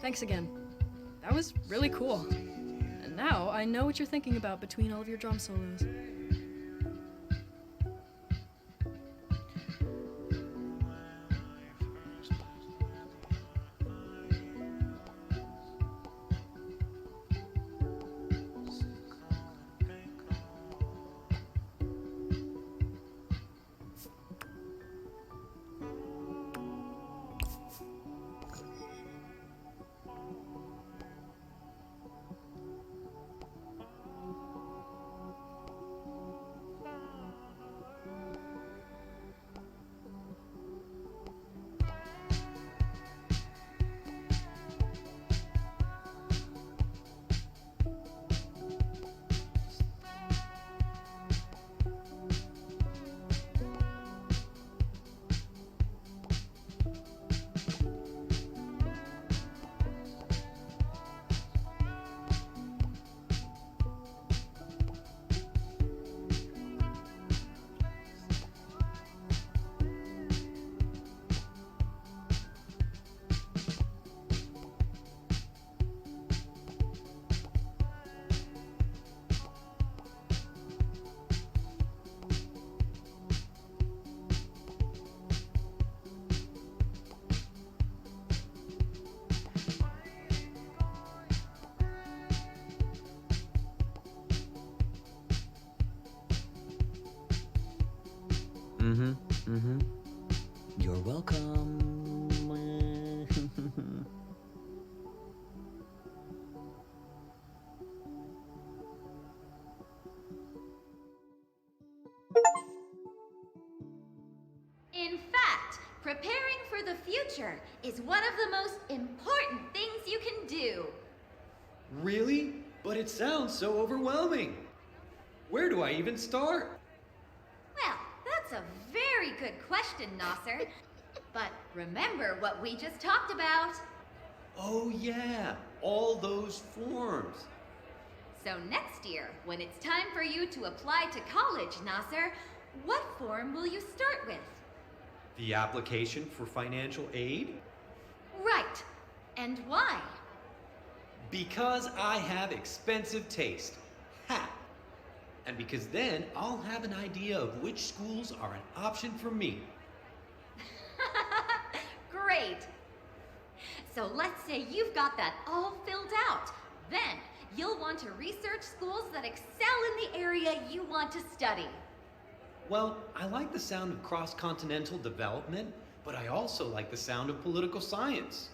Thanks again. That was really cool. And now I know what you're thinking about between all of your drum solos. You're welcome. In fact, preparing for the future is one of the most important things you can do. Really? But it sounds so overwhelming. Where do I even start? Well, that's a very good question, Nasser. But remember what we just talked about. Oh yeah, all those forms. So next year, when it's time for you to apply to college, Nasser, what form will you start with? The application for financial aid? Right. And why? Because I have expensive taste. Ha! And because then I'll have an idea of which schools are an option for me. Great. So let's say you've got that all filled out. Then you'll want to research schools that excel in the area you want to study. Well, I like the sound of cross-continental development, but I also like the sound of political science.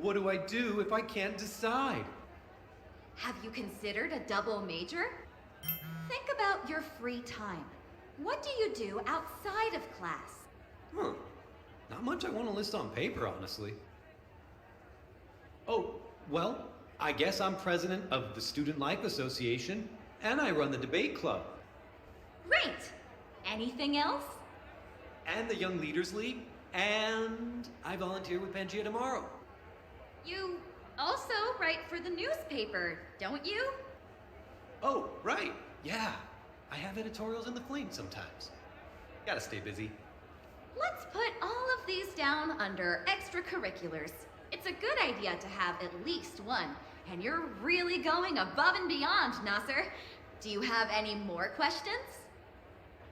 What do I do if I can't decide? Have you considered a double major? Think about your free time. What do you do outside of class? Not much I want to list on paper, honestly. Oh, well, I guess I'm president of the Student Life Association, and I run the debate club. Great! Anything else? And the Young Leaders League, and I volunteer with Pangea tomorrow. You also write for the newspaper, don't you? Oh, right. Yeah. I have editorials in the Flame sometimes. Gotta stay busy. Let's put all of these down under extracurriculars. It's a good idea to have at least one, and you're really going above and beyond, Nasser. Do you have any more questions?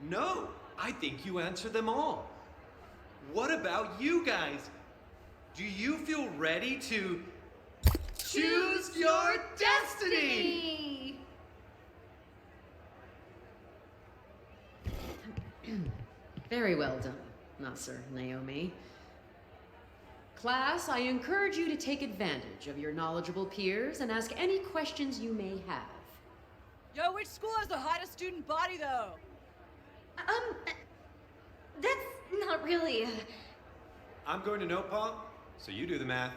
No, I think you answered them all. What about you guys? Do you feel ready to choose your destiny? Very well done, Nasser, Naomi. Class, I encourage you to take advantage of your knowledgeable peers and ask any questions you may have. Yo, which school has the hottest student body, though? That's not really I'm going to NOPA, so you do the math.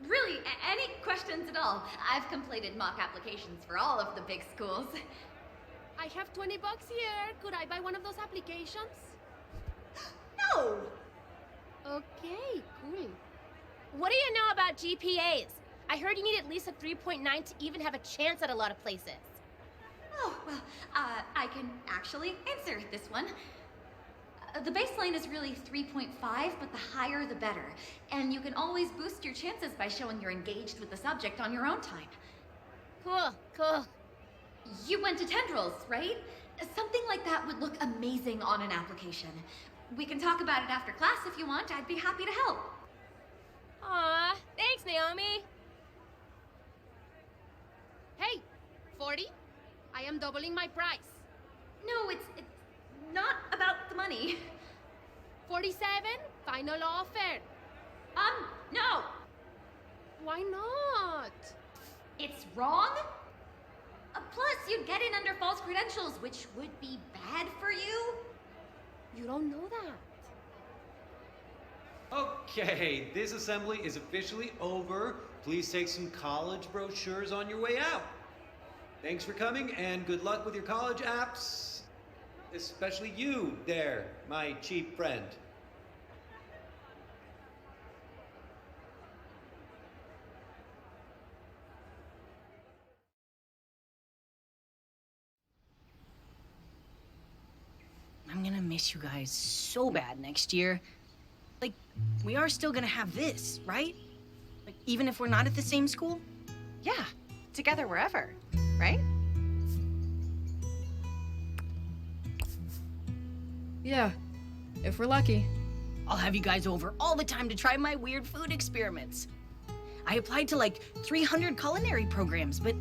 Really Any questions at all? I've completed mock applications for all of the big schools. I have 20 bucks here. Could I buy one of those applications? No! Okay, cool. What do you know about GPAs? I heard you need at least a 3.9 to even have a chance at a lot of places. Oh, well, I can actually answer this one. The baseline is really 3.5, but the higher the better. And you can always boost your chances by showing you're engaged with the subject on your own time. Cool, cool. You went to Tendrils, right? Something like that would look amazing on an application. We can talk about it after class if you want. I'd be happy to help. Aw, thanks, Naomi. Hey, 40? I am doubling my price. No, it's not about the money. 47? Final offer. No. Why not? It's wrong? Plus, you'd get in under false credentials, which would be bad for you. You don't know that. Okay, this assembly is officially over. Please take some college brochures on your way out. Thanks for coming, and good luck with your college apps. Especially you there, my cheap friend. I'm gonna miss you guys so bad next year. Like, we are still gonna have this, right? Like, even if we're not at the same school? Yeah, together wherever, right? Yeah, if we're lucky. I'll have you guys over all the time to try my weird food experiments. I applied to like 300 culinary programs, but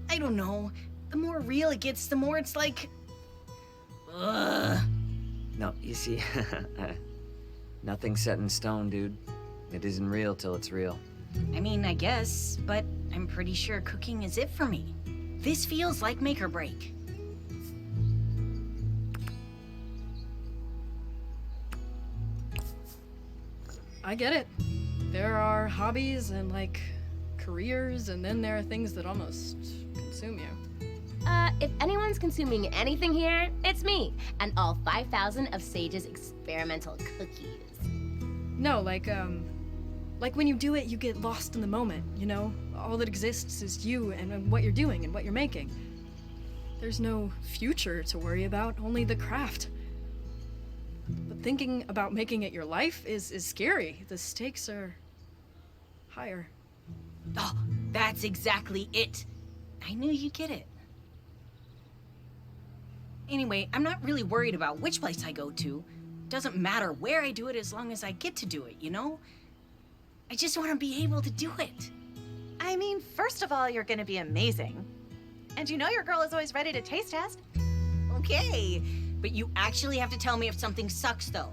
I don't know. The more real it gets, the more it's like... Ugh. No, you see, nothing's set in stone, dude. It isn't real till it's real. I mean, I guess, but I'm pretty sure cooking is it for me. This feels like make or break. I get it. There are hobbies and, like, careers, and then there are things that almost consume you. If anyone's consuming anything here, it's me, and all 5,000 of Sage's experimental cookies. No, like when you do it, you get lost in the moment, you know? All that exists is you and what you're doing and what you're making. There's no future to worry about, only the craft. But thinking about making it your life is scary. The stakes are higher. Oh, that's exactly it. I knew you'd get it. Anyway, I'm not really worried about which place I go to. Doesn't matter where I do it as long as I get to do it, you know? I just want to be able to do it. I mean, first of all, you're gonna be amazing. And you know your girl is always ready to taste test. Okay, but you actually have to tell me if something sucks, though.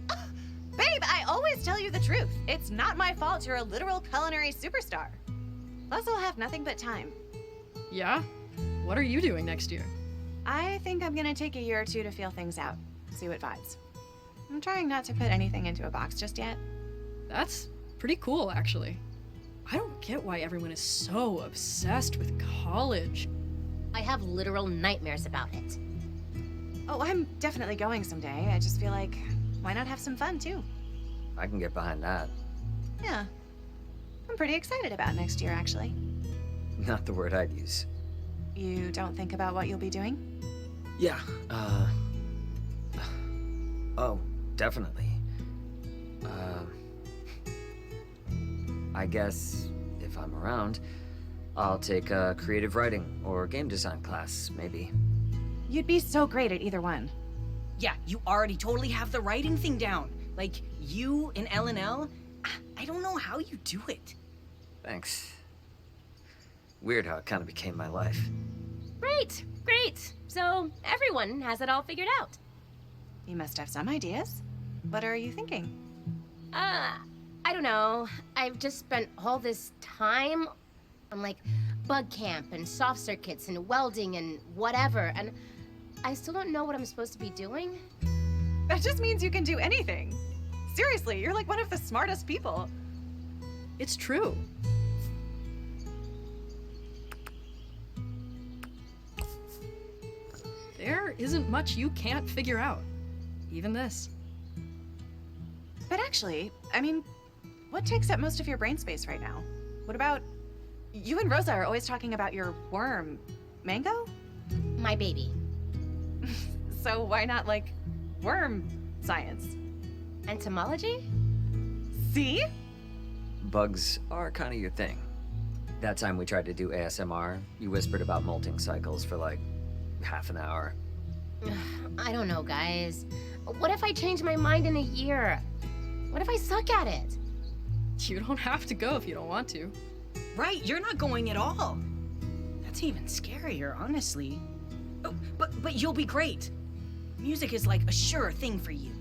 Babe, I always tell you the truth. It's not my fault you're a literal culinary superstar. Plus, I'll have nothing but time. Yeah? What are you doing next year? I think I'm gonna take a year or two to feel things out, see what vibes. I'm trying not to put anything into a box just yet. That's pretty cool, actually. I don't get why everyone is so obsessed with college. I have literal nightmares about it. Oh, I'm definitely going someday. I just feel like, why not have some fun, too? I can get behind that. Yeah. I'm pretty excited about next year, actually. Not the word I'd use. You don't think about what you'll be doing? Yeah, oh, definitely. I guess if I'm around, I'll take a creative writing or game design class, maybe. You'd be so great at either one. Yeah, you already totally have the writing thing down. Like, you in L&L, I don't know how you do it. Thanks. Weird how it kind of became my life. Great, great. So everyone has it all figured out. You must have some ideas. What are you thinking? I don't know. I've just spent all this time on like bug camp and soft circuits and welding and whatever, and I still don't know what I'm supposed to be doing. That just means you can do anything. Seriously, you're like one of the smartest people. It's true. There isn't much you can't figure out. Even this. But actually, I mean, what takes up most of your brain space right now? What about... You and Rosa are always talking about your worm. Mango? My baby. So why not, like, worm science? Entomology? See? Bugs are kind of your thing. That time we tried to do ASMR, you whispered about molting cycles for like half an hour. I don't know, guys. What if I change my mind in a year? What if I suck at it? You don't have to go if you don't want to. Right, you're not going at all. That's even scarier, honestly. Oh, but you'll be great. Music is like a sure thing for you.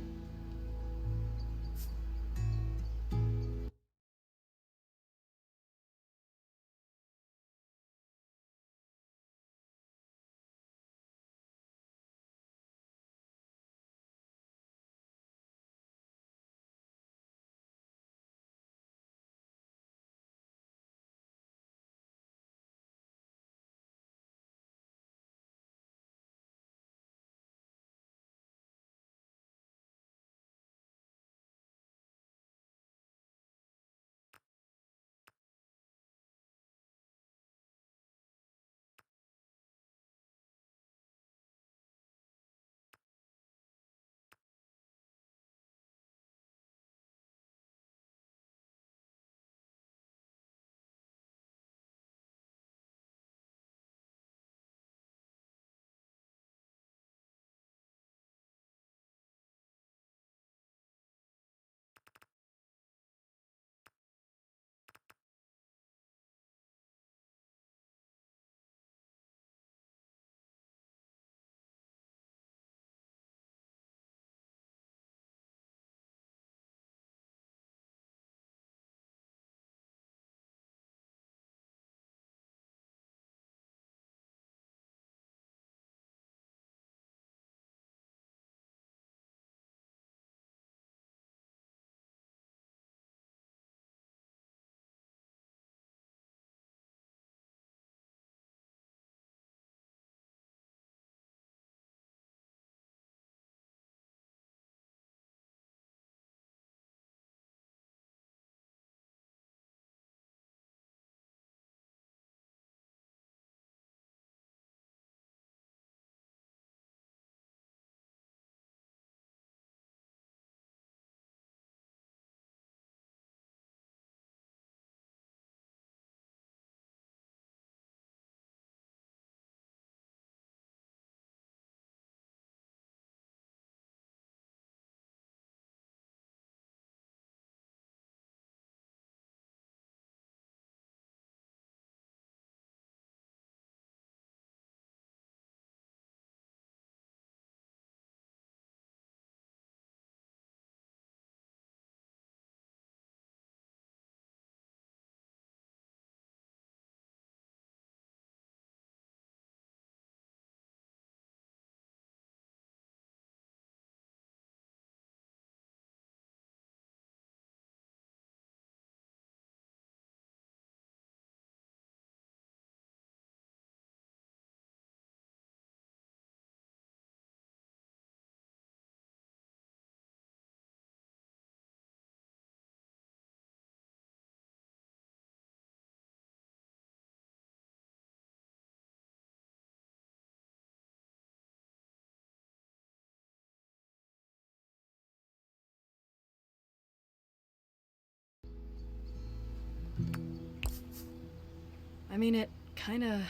I mean, it kinda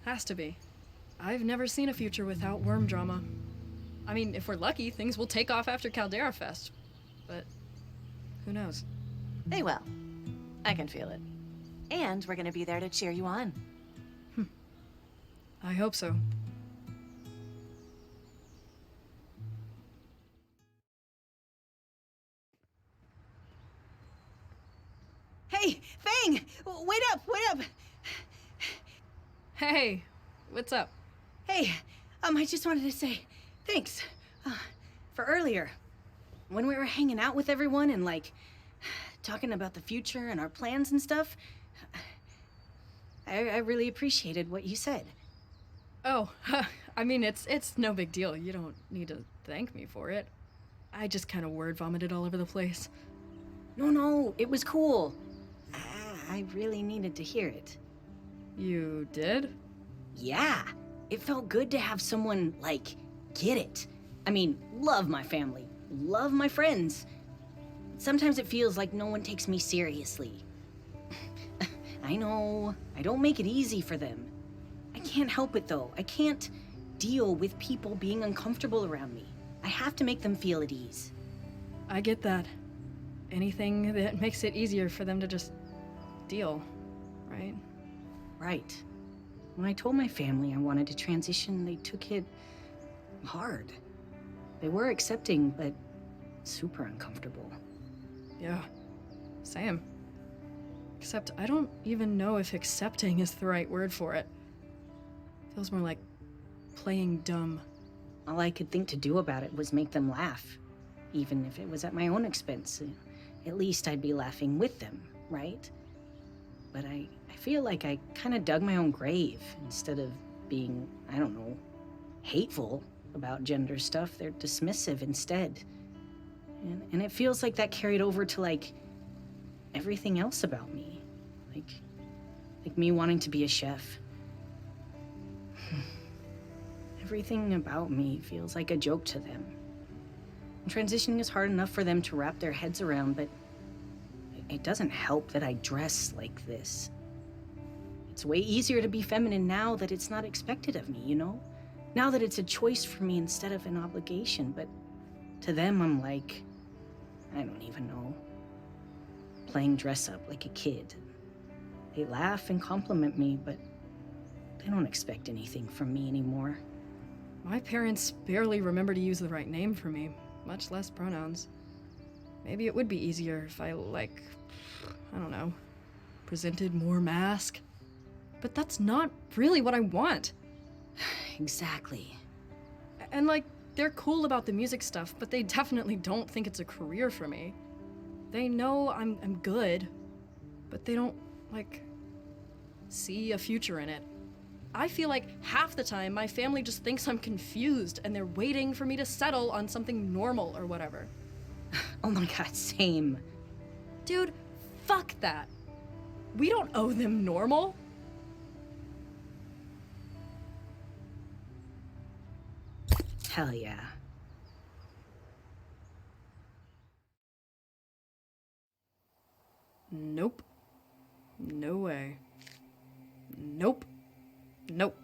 has to be. I've never seen a future without worm drama. I mean, if we're lucky, things will take off after Caldera Fest. But who knows? They will. I can feel it. And we're gonna be there to cheer you on. I hope so. Hey, Fang! Wait up, wait up! Hey, what's up? Hey, I just wanted to say thanks for earlier. When we were hanging out with everyone and, like, talking about the future and our plans and stuff. I really appreciated what you said. Oh, I mean, it's no big deal. You don't need to thank me for it. I just kind of word vomited all over the place. No, it was cool. I really needed to hear it. You did? Yeah, it felt good to have someone, like, get it. I mean, love my family, love my friends. Sometimes it feels like no one takes me seriously. I know, I don't make it easy for them. I can't help it though. I can't deal with people being uncomfortable around me. I have to make them feel at ease. I get that. Anything that makes it easier for them to just deal, right? Right. When I told my family I wanted to transition, they took it hard. They were accepting, but super uncomfortable. Yeah, same. Except I don't even know if accepting is the right word for it. Feels more like playing dumb. All I could think to do about it was make them laugh, even if it was at my own expense. At least I'd be laughing with them, right? But I feel like I kind of dug my own grave instead of being, I don't know, hateful about gender stuff. They're dismissive instead. And it feels like that carried over to, like, everything else about me. Like me wanting to be a chef. Everything about me feels like a joke to them. And transitioning is hard enough for them to wrap their heads around, but it doesn't help that I dress like this. It's way easier to be feminine now that it's not expected of me, you know? Now that it's a choice for me instead of an obligation, but to them I'm like, I don't even know, playing dress up like a kid. They laugh and compliment me, but they don't expect anything from me anymore. My parents barely remember to use the right name for me, much less pronouns. Maybe it would be easier if I, like, I don't know, presented more mask. But that's not really what I want. Exactly. And, like, they're cool about the music stuff, but they definitely don't think it's a career for me. They know I'm good, but they don't, like, see a future in it. I feel like half the time my family just thinks I'm confused and they're waiting for me to settle on something normal or whatever. Oh my god, same. Dude, fuck that. We don't owe them normal. Hell yeah. Nope. No way. Nope. Nope.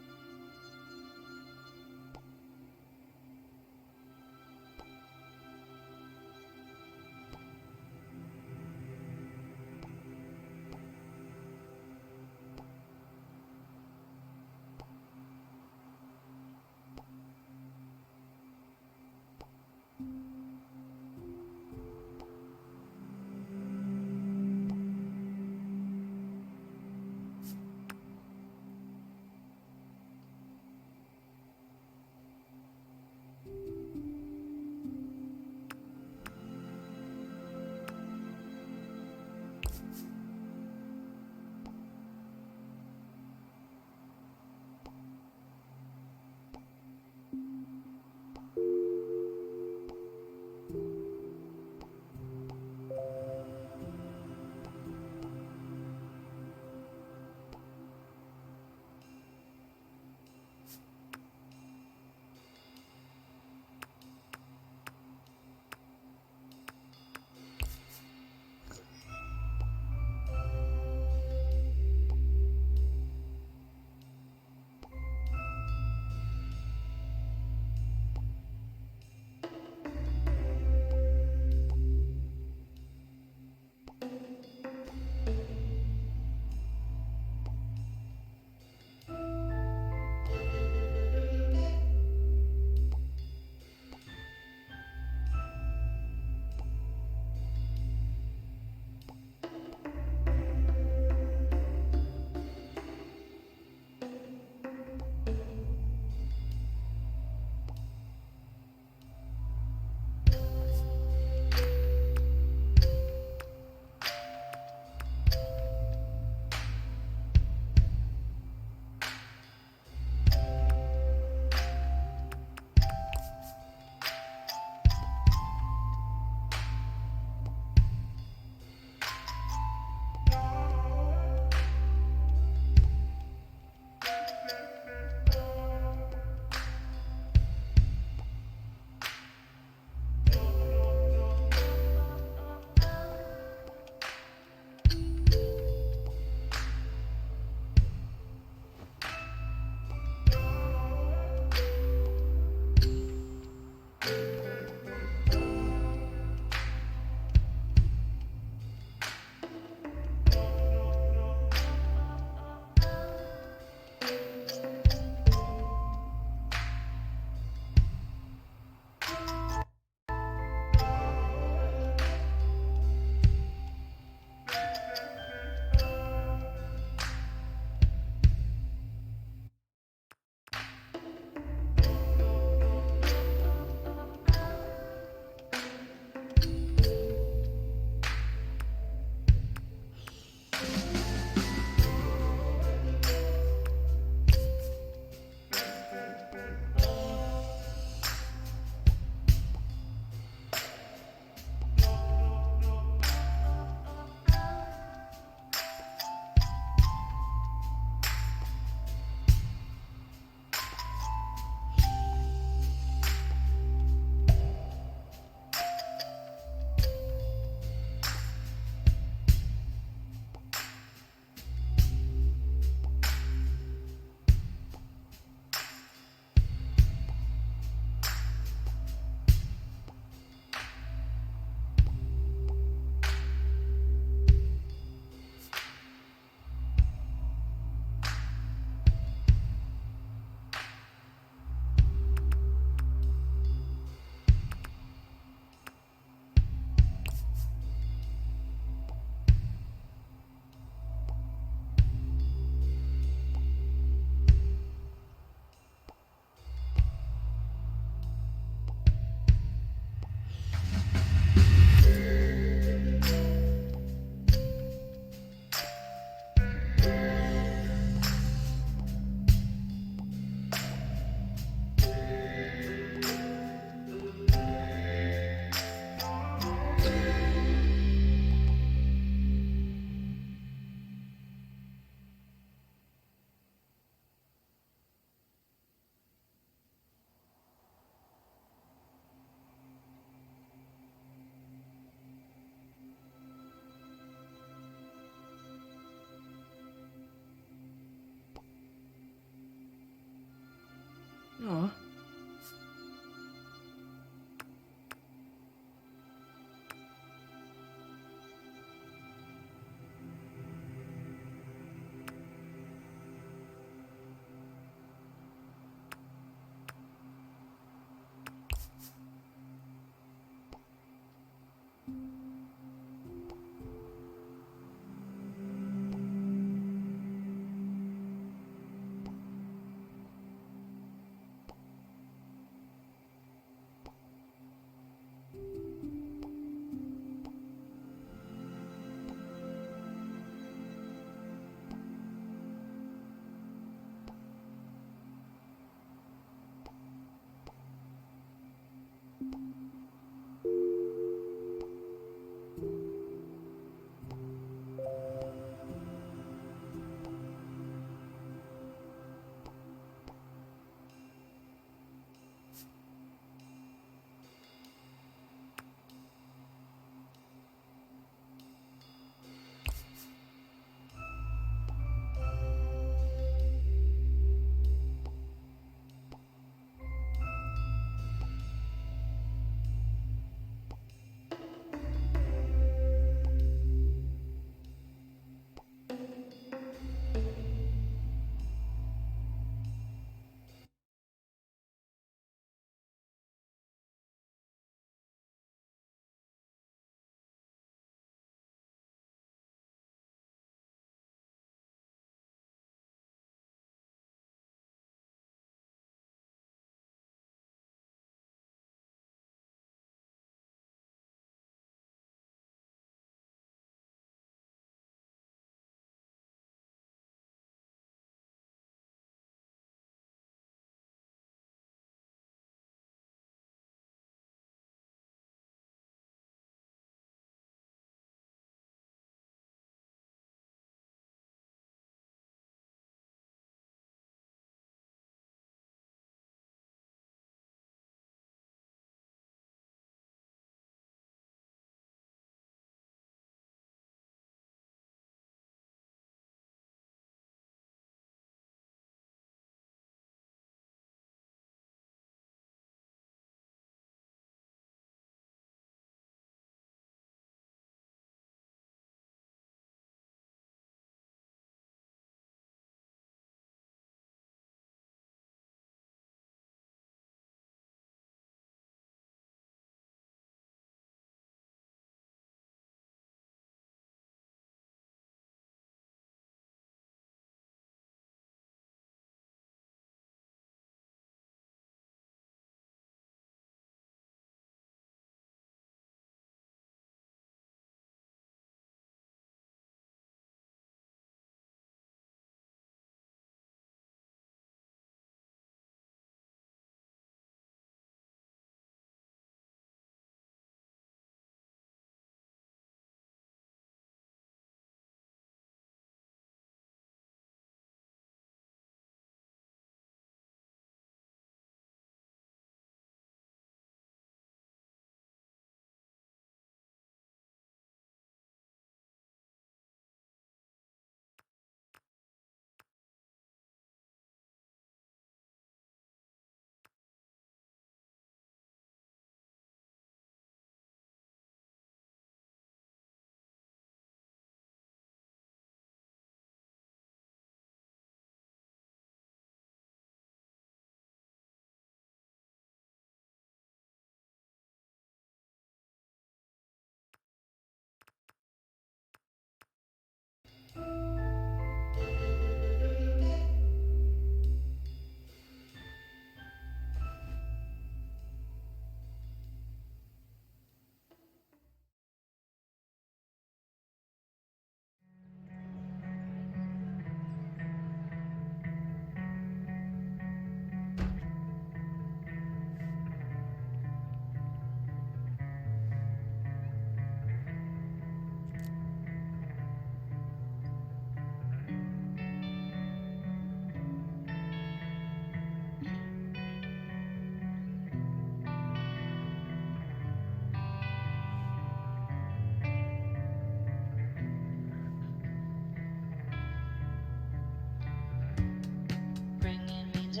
And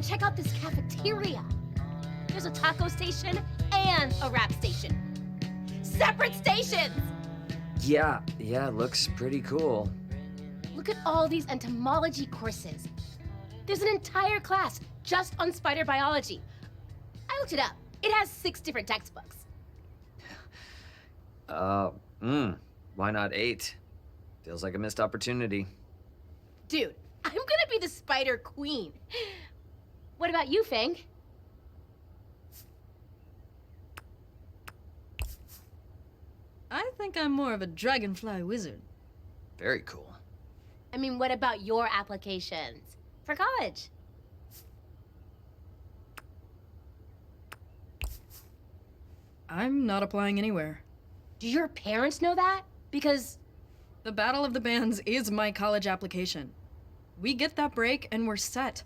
check out this cafeteria. There's a taco station and a rap station. Separate stations! Yeah, looks pretty cool. Look at all these entomology courses. There's an entire class just on spider biology. I looked it up. It has 6 different textbooks. Why not 8? Feels like a missed opportunity. Dude, I'm gonna be the spider queen. What about you, Fang? I think I'm more of a dragonfly wizard. Very cool. I mean, what about your applications for college? I'm not applying anywhere. Do your parents know that? Because The Battle of the Bands is my college application. We get that break and we're set.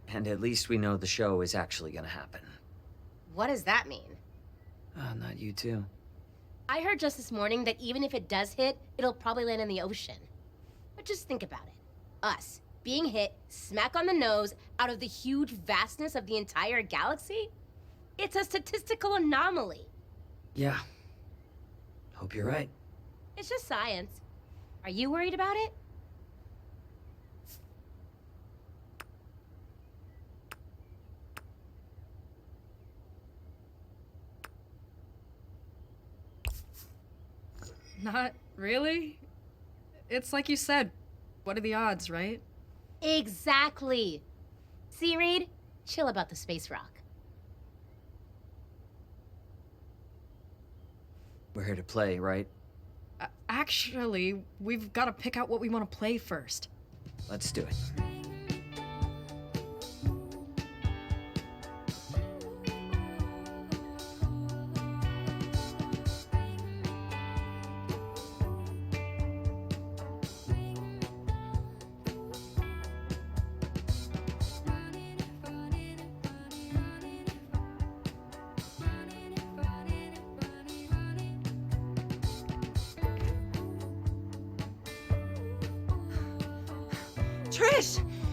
And at least we know the show is actually gonna happen. what does that mean? Not you too. I heard just this morning that even if it does hit, it'll probably land in the ocean. But just think about it. Us, being hit smack on the nose out of the huge vastness of the entire galaxy? It's a statistical anomaly. Yeah. Hope you're right. It's just science. Are you worried about it? Not really. It's like you said. What are the odds, right? Exactly. See, Reed? Chill about the space rock. We're here to play, right? Actually, we've got to pick out what we want to play first. Let's do it.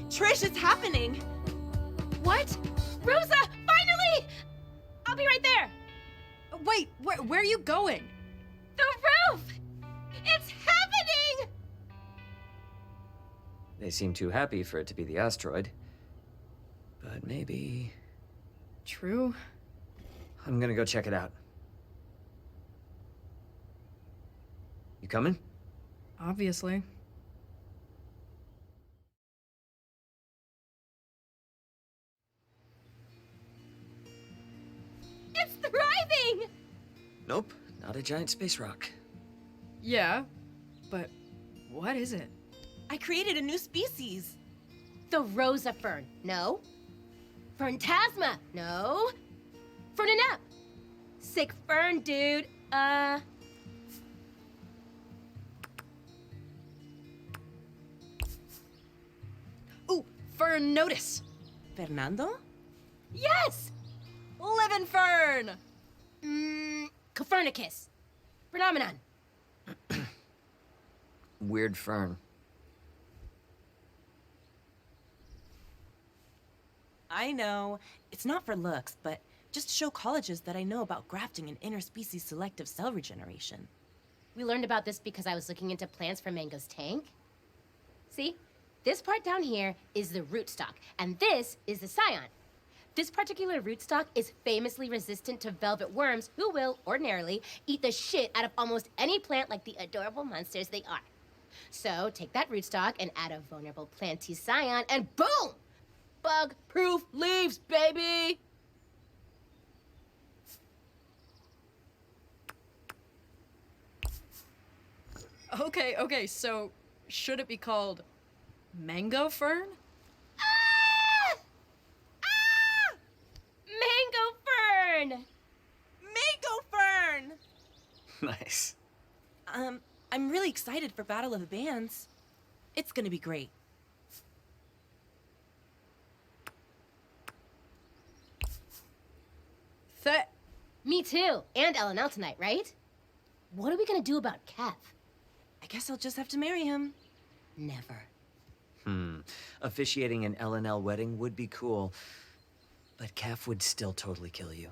Trish, it's happening! What? Rosa, finally! I'll be right there. Wait, where are you going? The roof! It's happening! They seem too happy for it to be the asteroid. But maybe... True. I'm gonna go check it out. You coming? Obviously. It's thriving! Nope, not a giant space rock. Yeah, but what is it? I created a new species. The Rosa fern. No. Ferntasma. No. Ferninep. Sick fern, dude. Ooh, Fern Notice. Fernando? Yes! Living Fern! Copernicus. Phenomenon. Weird fern. I know. It's not for looks, but just to show colleges that I know about grafting and interspecies selective cell regeneration. We learned about this because I was looking into plants for Mango's tank. See? This part down here is the rootstock, and this is the scion. This particular rootstock is famously resistant to velvet worms who will, ordinarily, eat the shit out of almost any plant like the adorable monsters they are. So, take that rootstock and add a vulnerable planty scion, and boom! Bug-proof leaves, baby! Okay, so should it be called Mango Fern? Ah! Ah! Mango fern! Nice. I'm really excited for Battle of the Bands. It's gonna be great. Me too. And LNL tonight, right? What are we gonna do about Kev? I guess I'll just have to marry him. Never. Officiating an LNL wedding would be cool, but Kef would still totally kill you.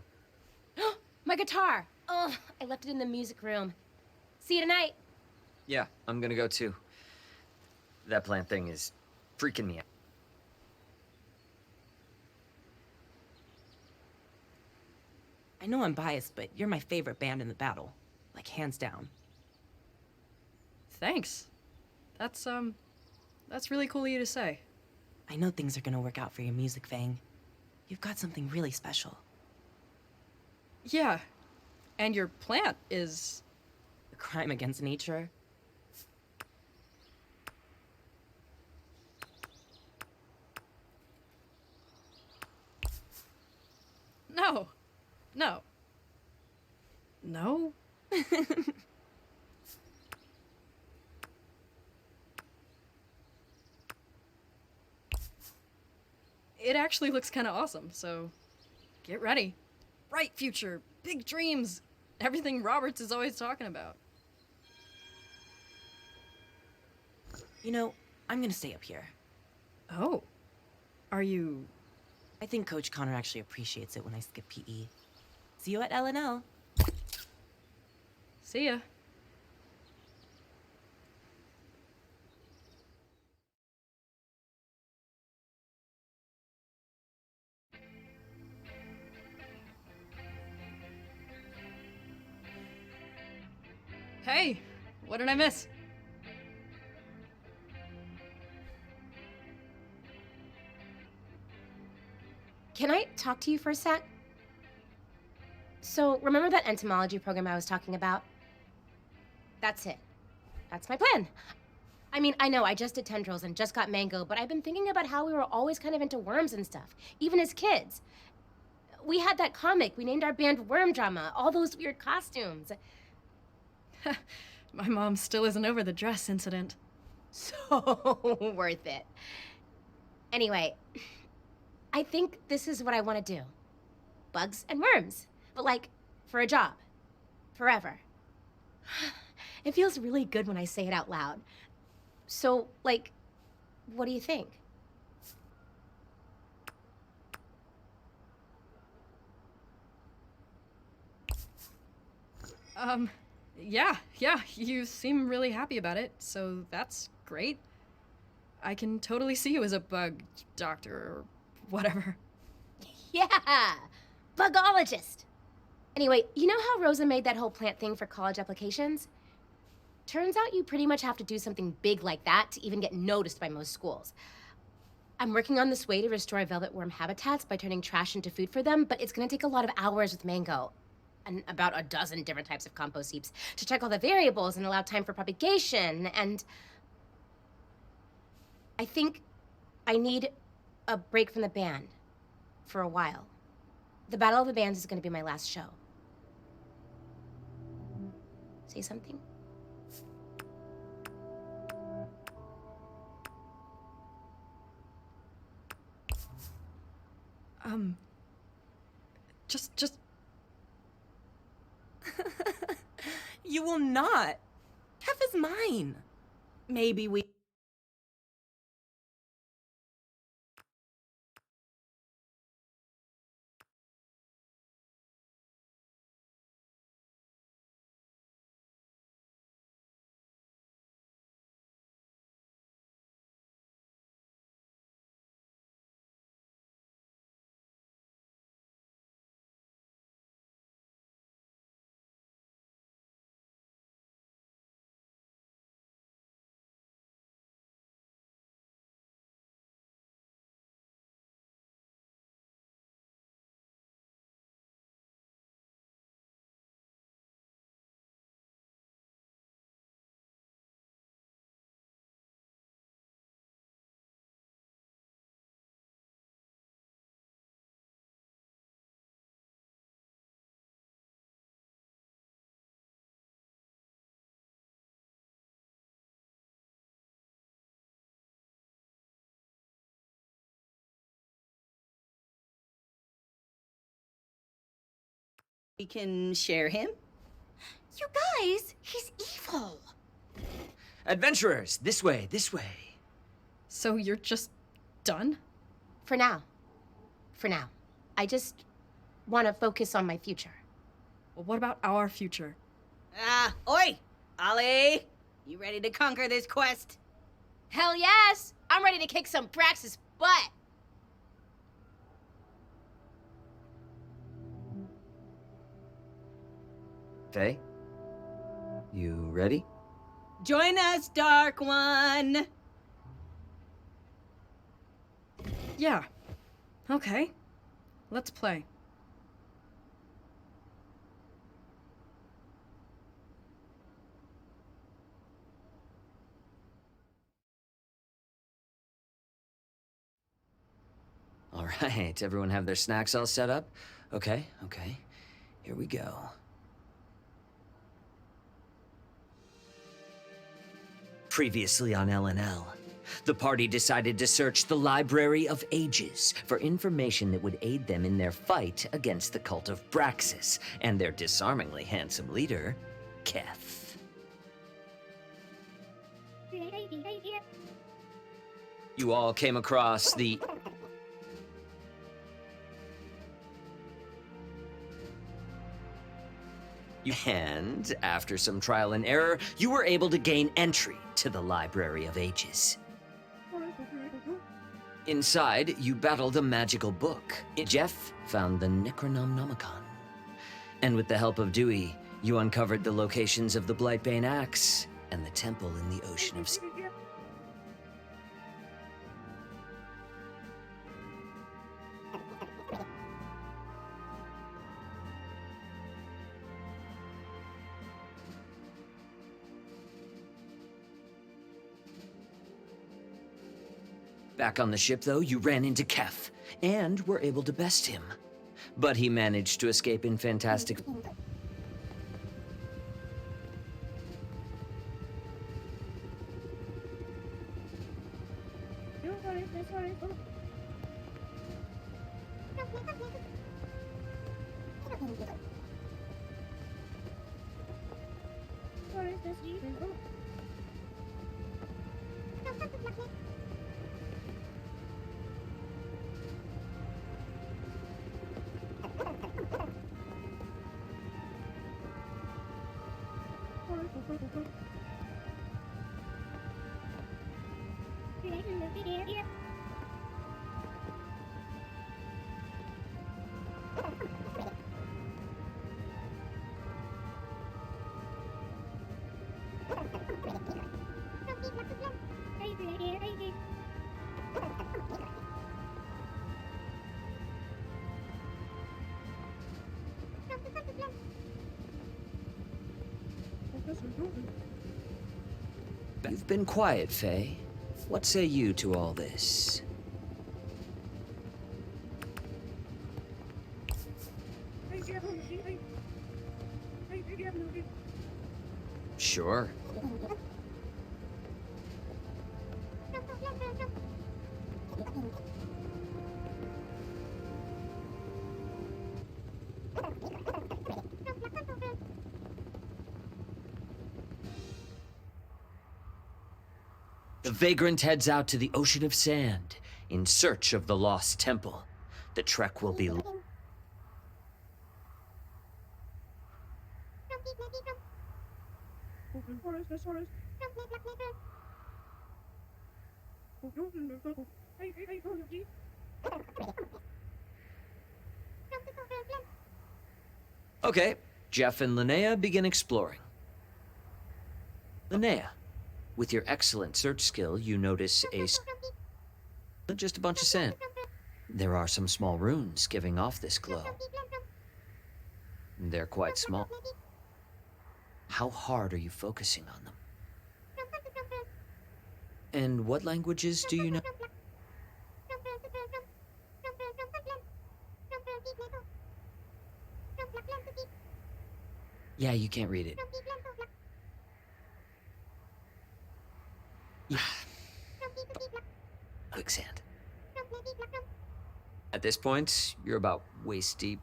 My guitar! Oh, I left it in the music room. See you tonight. Yeah, I'm gonna go too. That plant thing is freaking me out. I know I'm biased, but you're my favorite band in the battle. Like, hands down. Thanks. That's really cool of you to say. I know things are gonna work out for your music, Fang. You've got something really special. Yeah. And your plant is... A crime against nature. No. No. No? It actually looks kind of awesome, so get ready. Bright future, big dreams, everything Roberts is always talking about. You know, I'm gonna stay up here. Oh. Are you... I think Coach Connor actually appreciates it when I skip PE. See you at LNL. See ya. Hey, what did I miss? Can I talk to you for a sec? So, remember that entomology program I was talking about? That's it. That's my plan. I mean, I know I just did tendrils and just got mango, but I've been thinking about how we were always kind of into worms and stuff, even as kids. We had that comic, we named our band Worm Drama, all those weird costumes. My mom still isn't over the dress incident. So worth it. Anyway, I think this is what I want to do. Bugs and worms, but like, for a job. Forever. It feels really good when I say it out loud. So, like, what do you think? Yeah, you seem really happy about it, so that's great. I can totally see you as a bug doctor or whatever. Yeah, bugologist. Anyway, you know how Rosa made that whole plant thing for college applications? Turns out you pretty much have to do something big like that to even get noticed by most schools. I'm working on this way to restore velvet worm habitats by turning trash into food for them, but it's gonna take a lot of hours with Mango and about a dozen different types of compost heaps to check all the variables and allow time for propagation, and I think I need a break from the band for a while. The Battle of the Bands is gonna be my last show. Say something? Just... You will not. Kef is mine. Maybe we... We can share him? You guys, he's evil. Adventurers, this way, this way. So you're just done? For now. For now. I just want to focus on my future. Well, what about our future? Oi! Ollie! You ready to conquer this quest? Hell yes! I'm ready to kick some Praxis butt! Faye? You ready? Join us, Dark One! Yeah. Okay. Let's play. All right, everyone have their snacks all set up? Okay. Here we go. Previously on LNL, the party decided to search the Library of Ages for information that would aid them in their fight against the cult of Braxis and their disarmingly handsome leader, Keth. You all came across the... And, after some trial and error, you were able to gain entry to the Library of Ages. Inside, you battled a magical book. Jeff found the Necronomicon. And with the help of Dewey, you uncovered the locations of the Blightbane Axe and the temple in the Ocean of... Back on the ship, though, you ran into Kef, and were able to best him. But he managed to escape in fantastic... You've been quiet, Faye. What say you to all this? Sure. The Vagrant heads out to the Ocean of Sand in search of the Lost Temple. The trek will be... Okay, Jeff and Linnea begin exploring. Linnea, with your excellent search skill, you notice just a bunch of sand. There are some small runes giving off this glow. They're quite small. How hard are you focusing on them? And what languages do you know? Yeah, you can't read it. Yeah. Quicksand. At this point, you're about waist deep.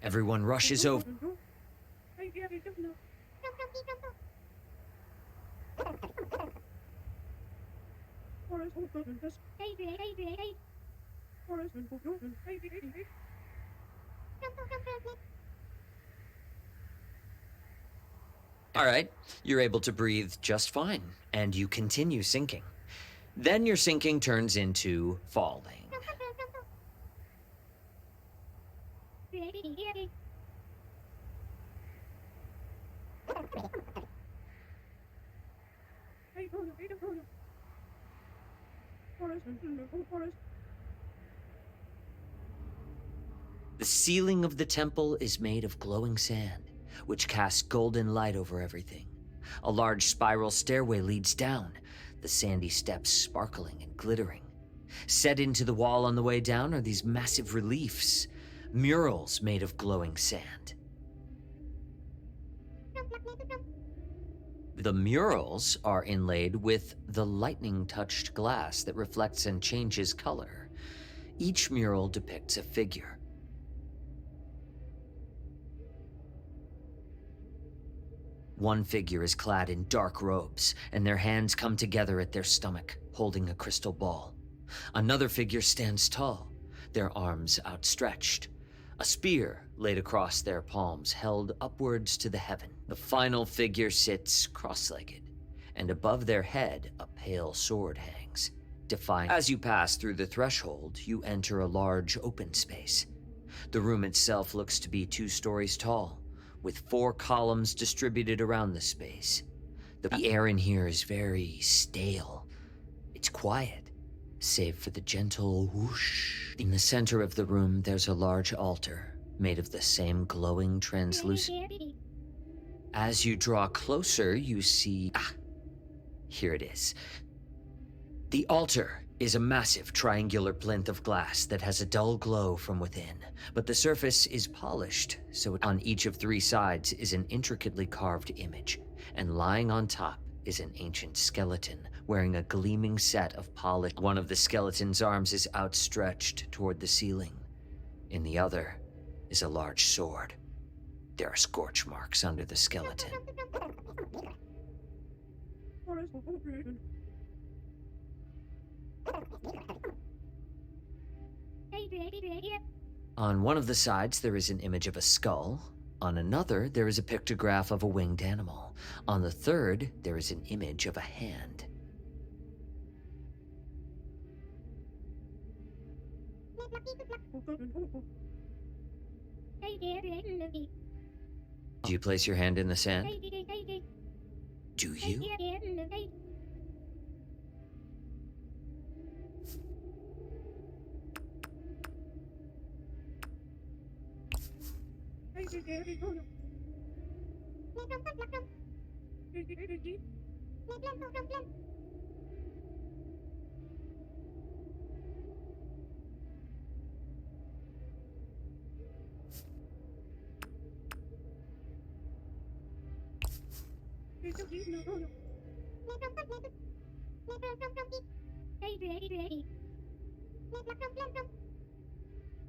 Everyone rushes over. All right, you're able to breathe just fine, and you continue sinking. Then your sinking turns into falling. The ceiling of the temple is made of glowing sand, which casts golden light over everything. A large spiral stairway leads down, the sandy steps sparkling and glittering. Set into the wall on the way down are these massive reliefs, murals made of glowing sand. The murals are inlaid with the lightning-touched glass that reflects and changes color. Each mural depicts a figure. One figure is clad in dark robes, and their hands come together at their stomach, holding a crystal ball. Another figure stands tall, their arms outstretched. A spear laid across their palms, held upwards to the heaven. The final figure sits cross-legged, and above their head a pale sword hangs, defying. As you pass through the threshold, you enter a large open space. The room itself looks to be 2 stories tall, with 4 columns distributed around the space. The air in here is very stale. It's quiet, save for the gentle whoosh. In the center of the room, there's a large altar made of the same glowing translucent. As you draw closer, you see... here it is. The altar is a massive triangular plinth of glass that has a dull glow from within, but the surface is polished, so on each of 3 sides is an intricately carved image, and lying on top is an ancient skeleton wearing a gleaming set of polished. One of the skeleton's arms is outstretched toward the ceiling. In the other is a large sword. There are scorch marks under the skeleton. On one of the sides, there is an image of a skull. On another, there is a pictograph of a winged animal. On the third, there is an image of a hand. Do you place your hand in the sand? Do you?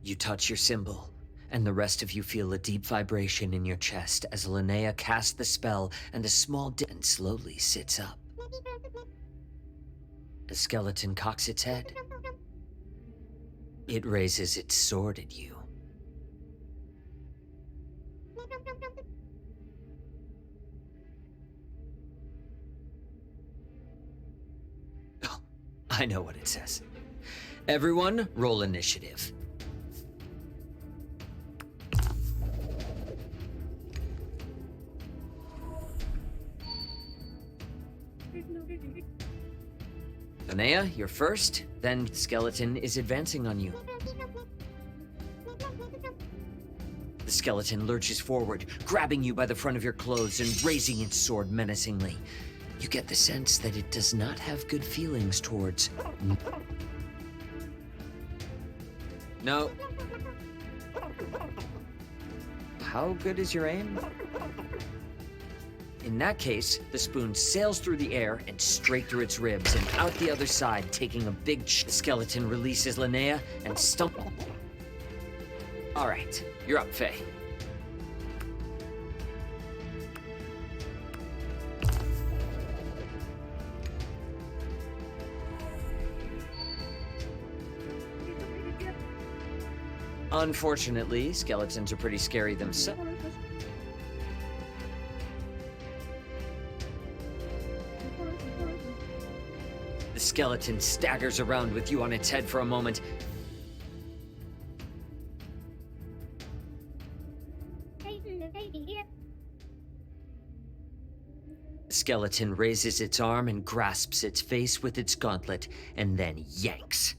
You touch your symbol, and the rest of you feel a deep vibration in your chest as Linnea casts the spell, and a small and slowly sits up. The skeleton cocks its head. It raises its sword at you. Oh, I know what it says. Everyone, roll initiative. Linnea, you're first, then skeleton is advancing on you. The skeleton lurches forward, grabbing you by the front of your clothes and raising its sword menacingly. You get the sense that it does not have good feelings towards... No. How good is your aim? In that case, the spoon sails through the air and straight through its ribs and out the other side, taking a big skeleton releases Linnea and stumbles. All right, you're up, Faye. Unfortunately, skeletons are pretty scary themselves. The skeleton staggers around with you on its head for a moment. The skeleton raises its arm and grasps its face with its gauntlet, and then yanks.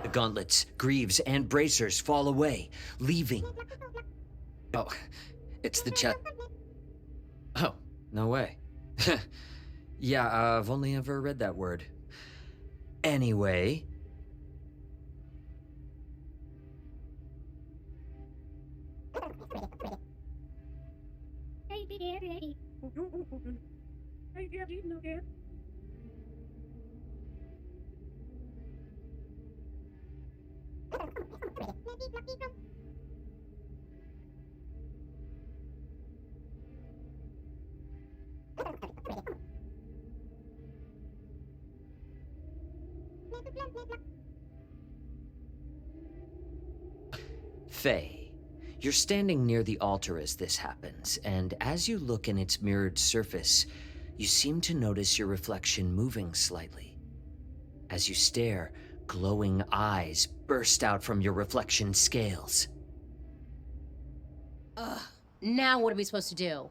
The gauntlets, greaves, and bracers fall away, leaving... Oh, it's the chest. Oh, no way. Yeah, I've only ever read that word. Anyway... Faye, you're standing near the altar as this happens, and as you look in its mirrored surface, you seem to notice your reflection moving slightly. As you stare, glowing eyes burst out from your reflection scales. Ugh. Now what are we supposed to do?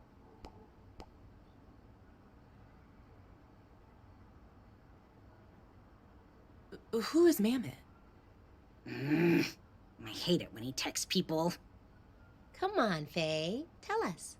Who is Mammoth? I hate it when he texts people. Come on, Faye. Tell us.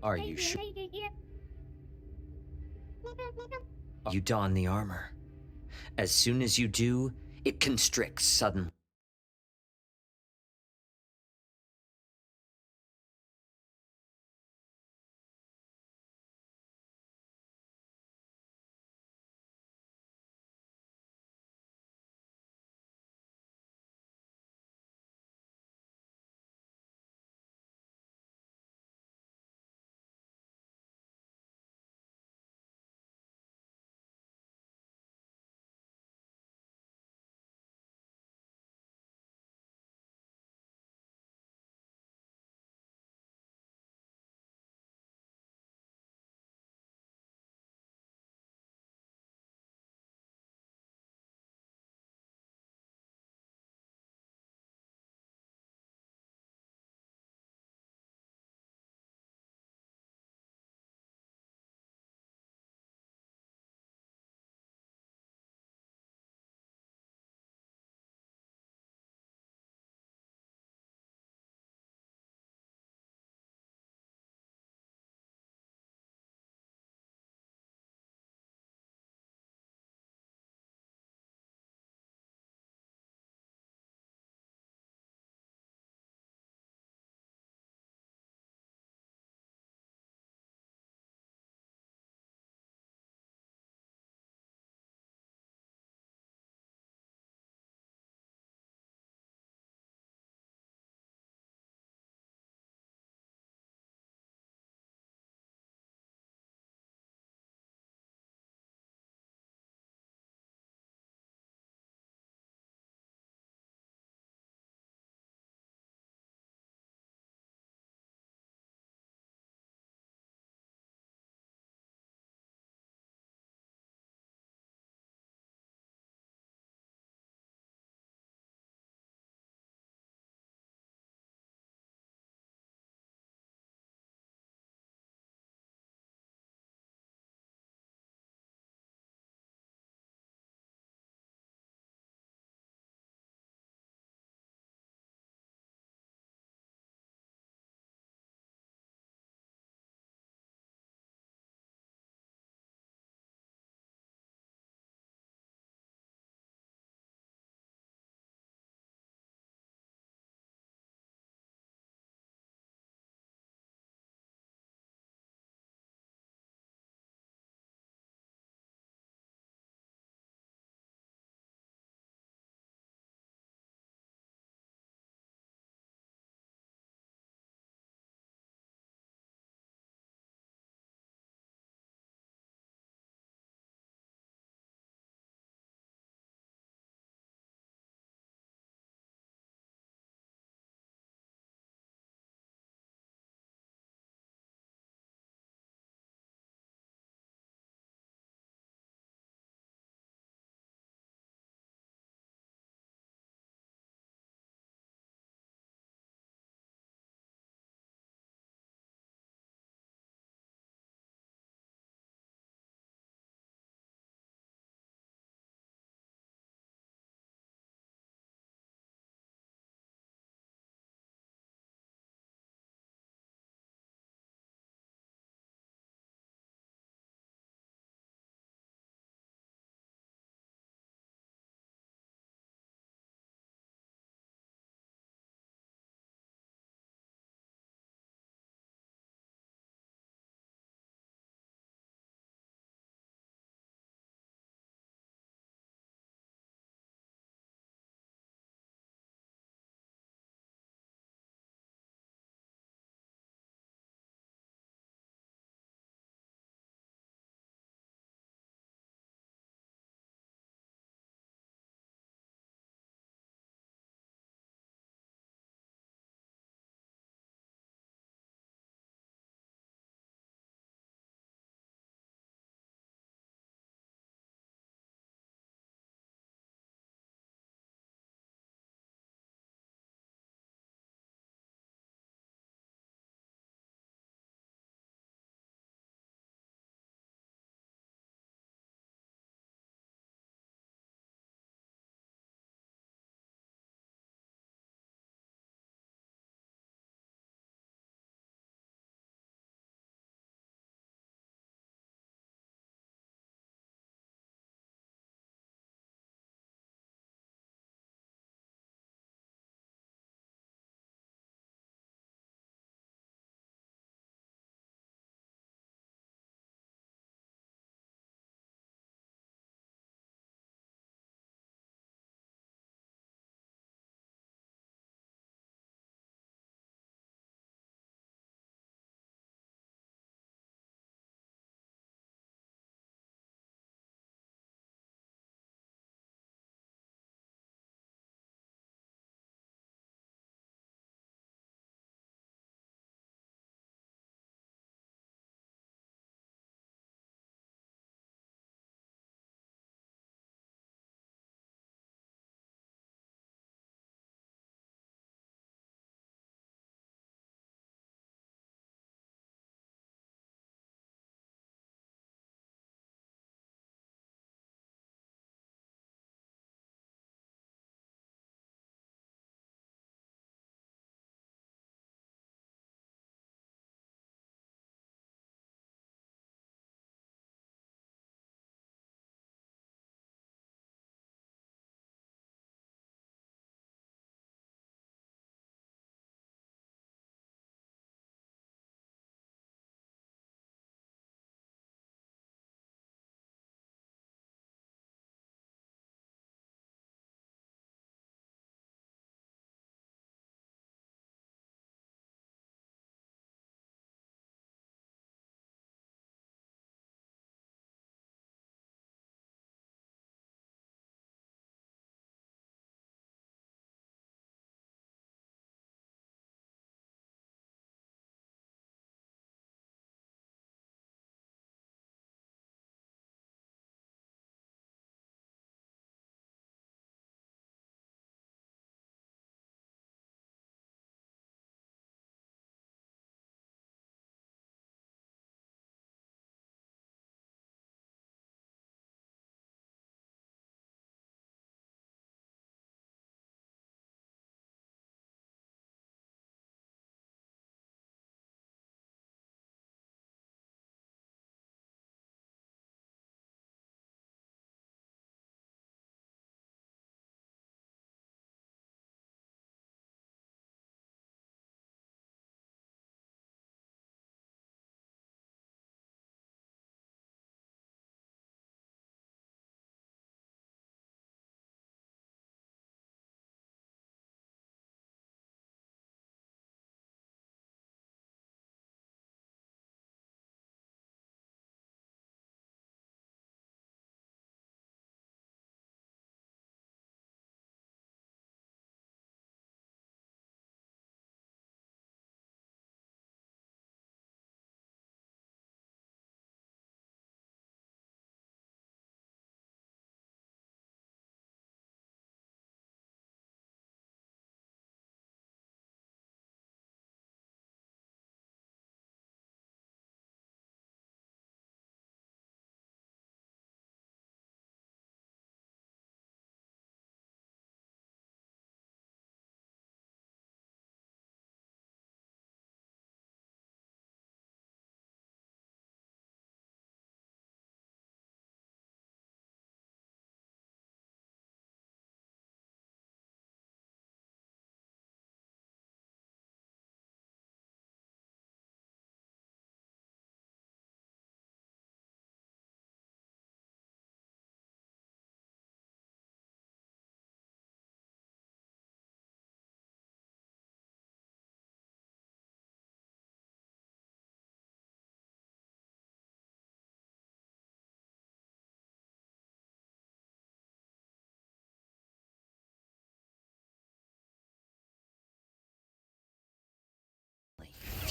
Are you sure? You don the armor. As soon as you do, it constricts suddenly.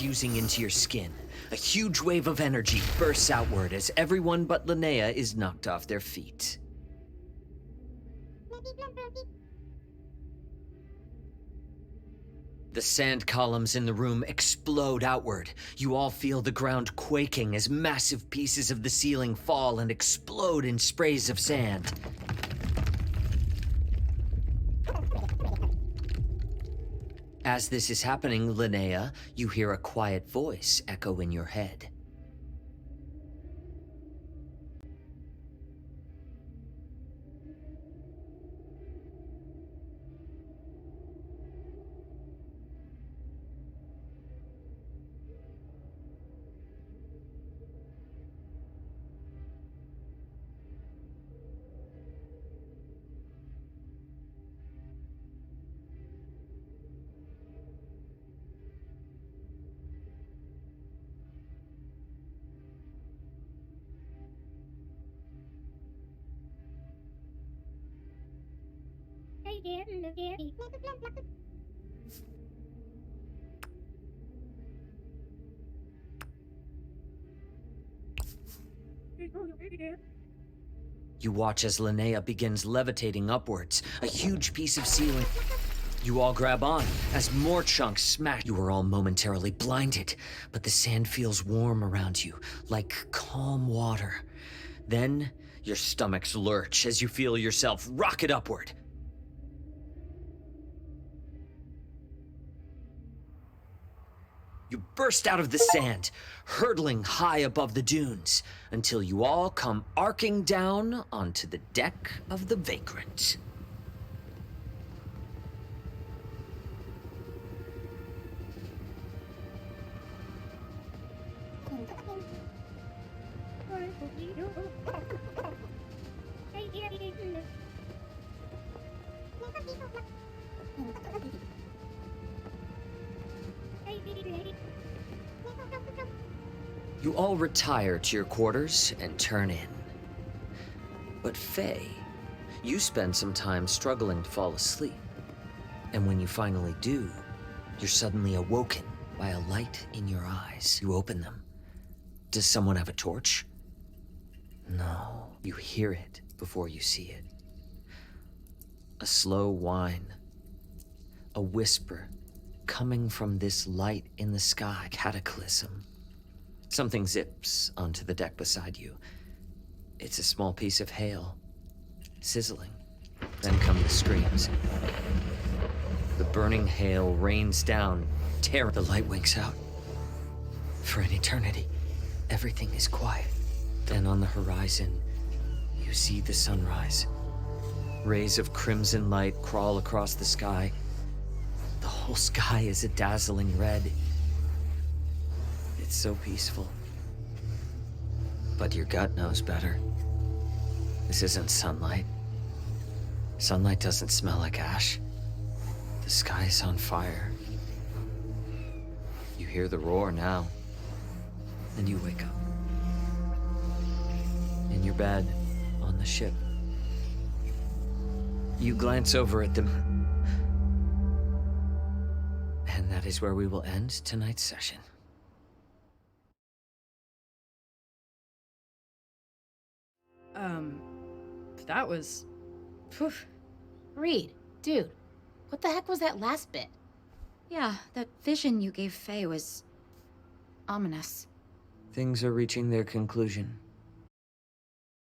infusing into your skin. A huge wave of energy bursts outward as everyone but Linnea is knocked off their feet. The sand columns in the room explode outward. You all feel the ground quaking as massive pieces of the ceiling fall and explode in sprays of sand. As this is happening, Linnea, you hear a quiet voice echo in your head. You watch as Linnea begins levitating upwards, a huge piece of ceiling. You all grab on as more chunks smash. You are all momentarily blinded, but the sand feels warm around you, like calm water. Then, your stomachs lurch as you feel yourself rocket upward. You burst out of the sand, hurtling high above the dunes, until you all come arcing down onto the deck of the Vagrant. You all retire to your quarters and turn in. But Faye, you spend some time struggling to fall asleep. And when you finally do, you're suddenly awoken by a light in your eyes. You open them. Does someone have a torch? No, you hear it before you see it. A slow whine. A whisper coming from this light in the sky. Cataclysm. Something zips onto the deck beside you. It's a small piece of hail, sizzling. Then come the screams. The burning hail rains down, tear. The light winks out. For an eternity, everything is quiet. Then on the horizon, you see the sunrise. Rays of crimson light crawl across the sky. The whole sky is a dazzling red. It's so peaceful. But your gut knows better. This isn't sunlight. Sunlight doesn't smell like ash. The sky is on fire. You hear the roar now. And you wake up. In your bed, on the ship. You glance over at them. And that is where we will end tonight's session. That was... Phew. Reed, dude, what the heck was that last bit? Yeah, that vision you gave Faye was ominous. Things are reaching their conclusion.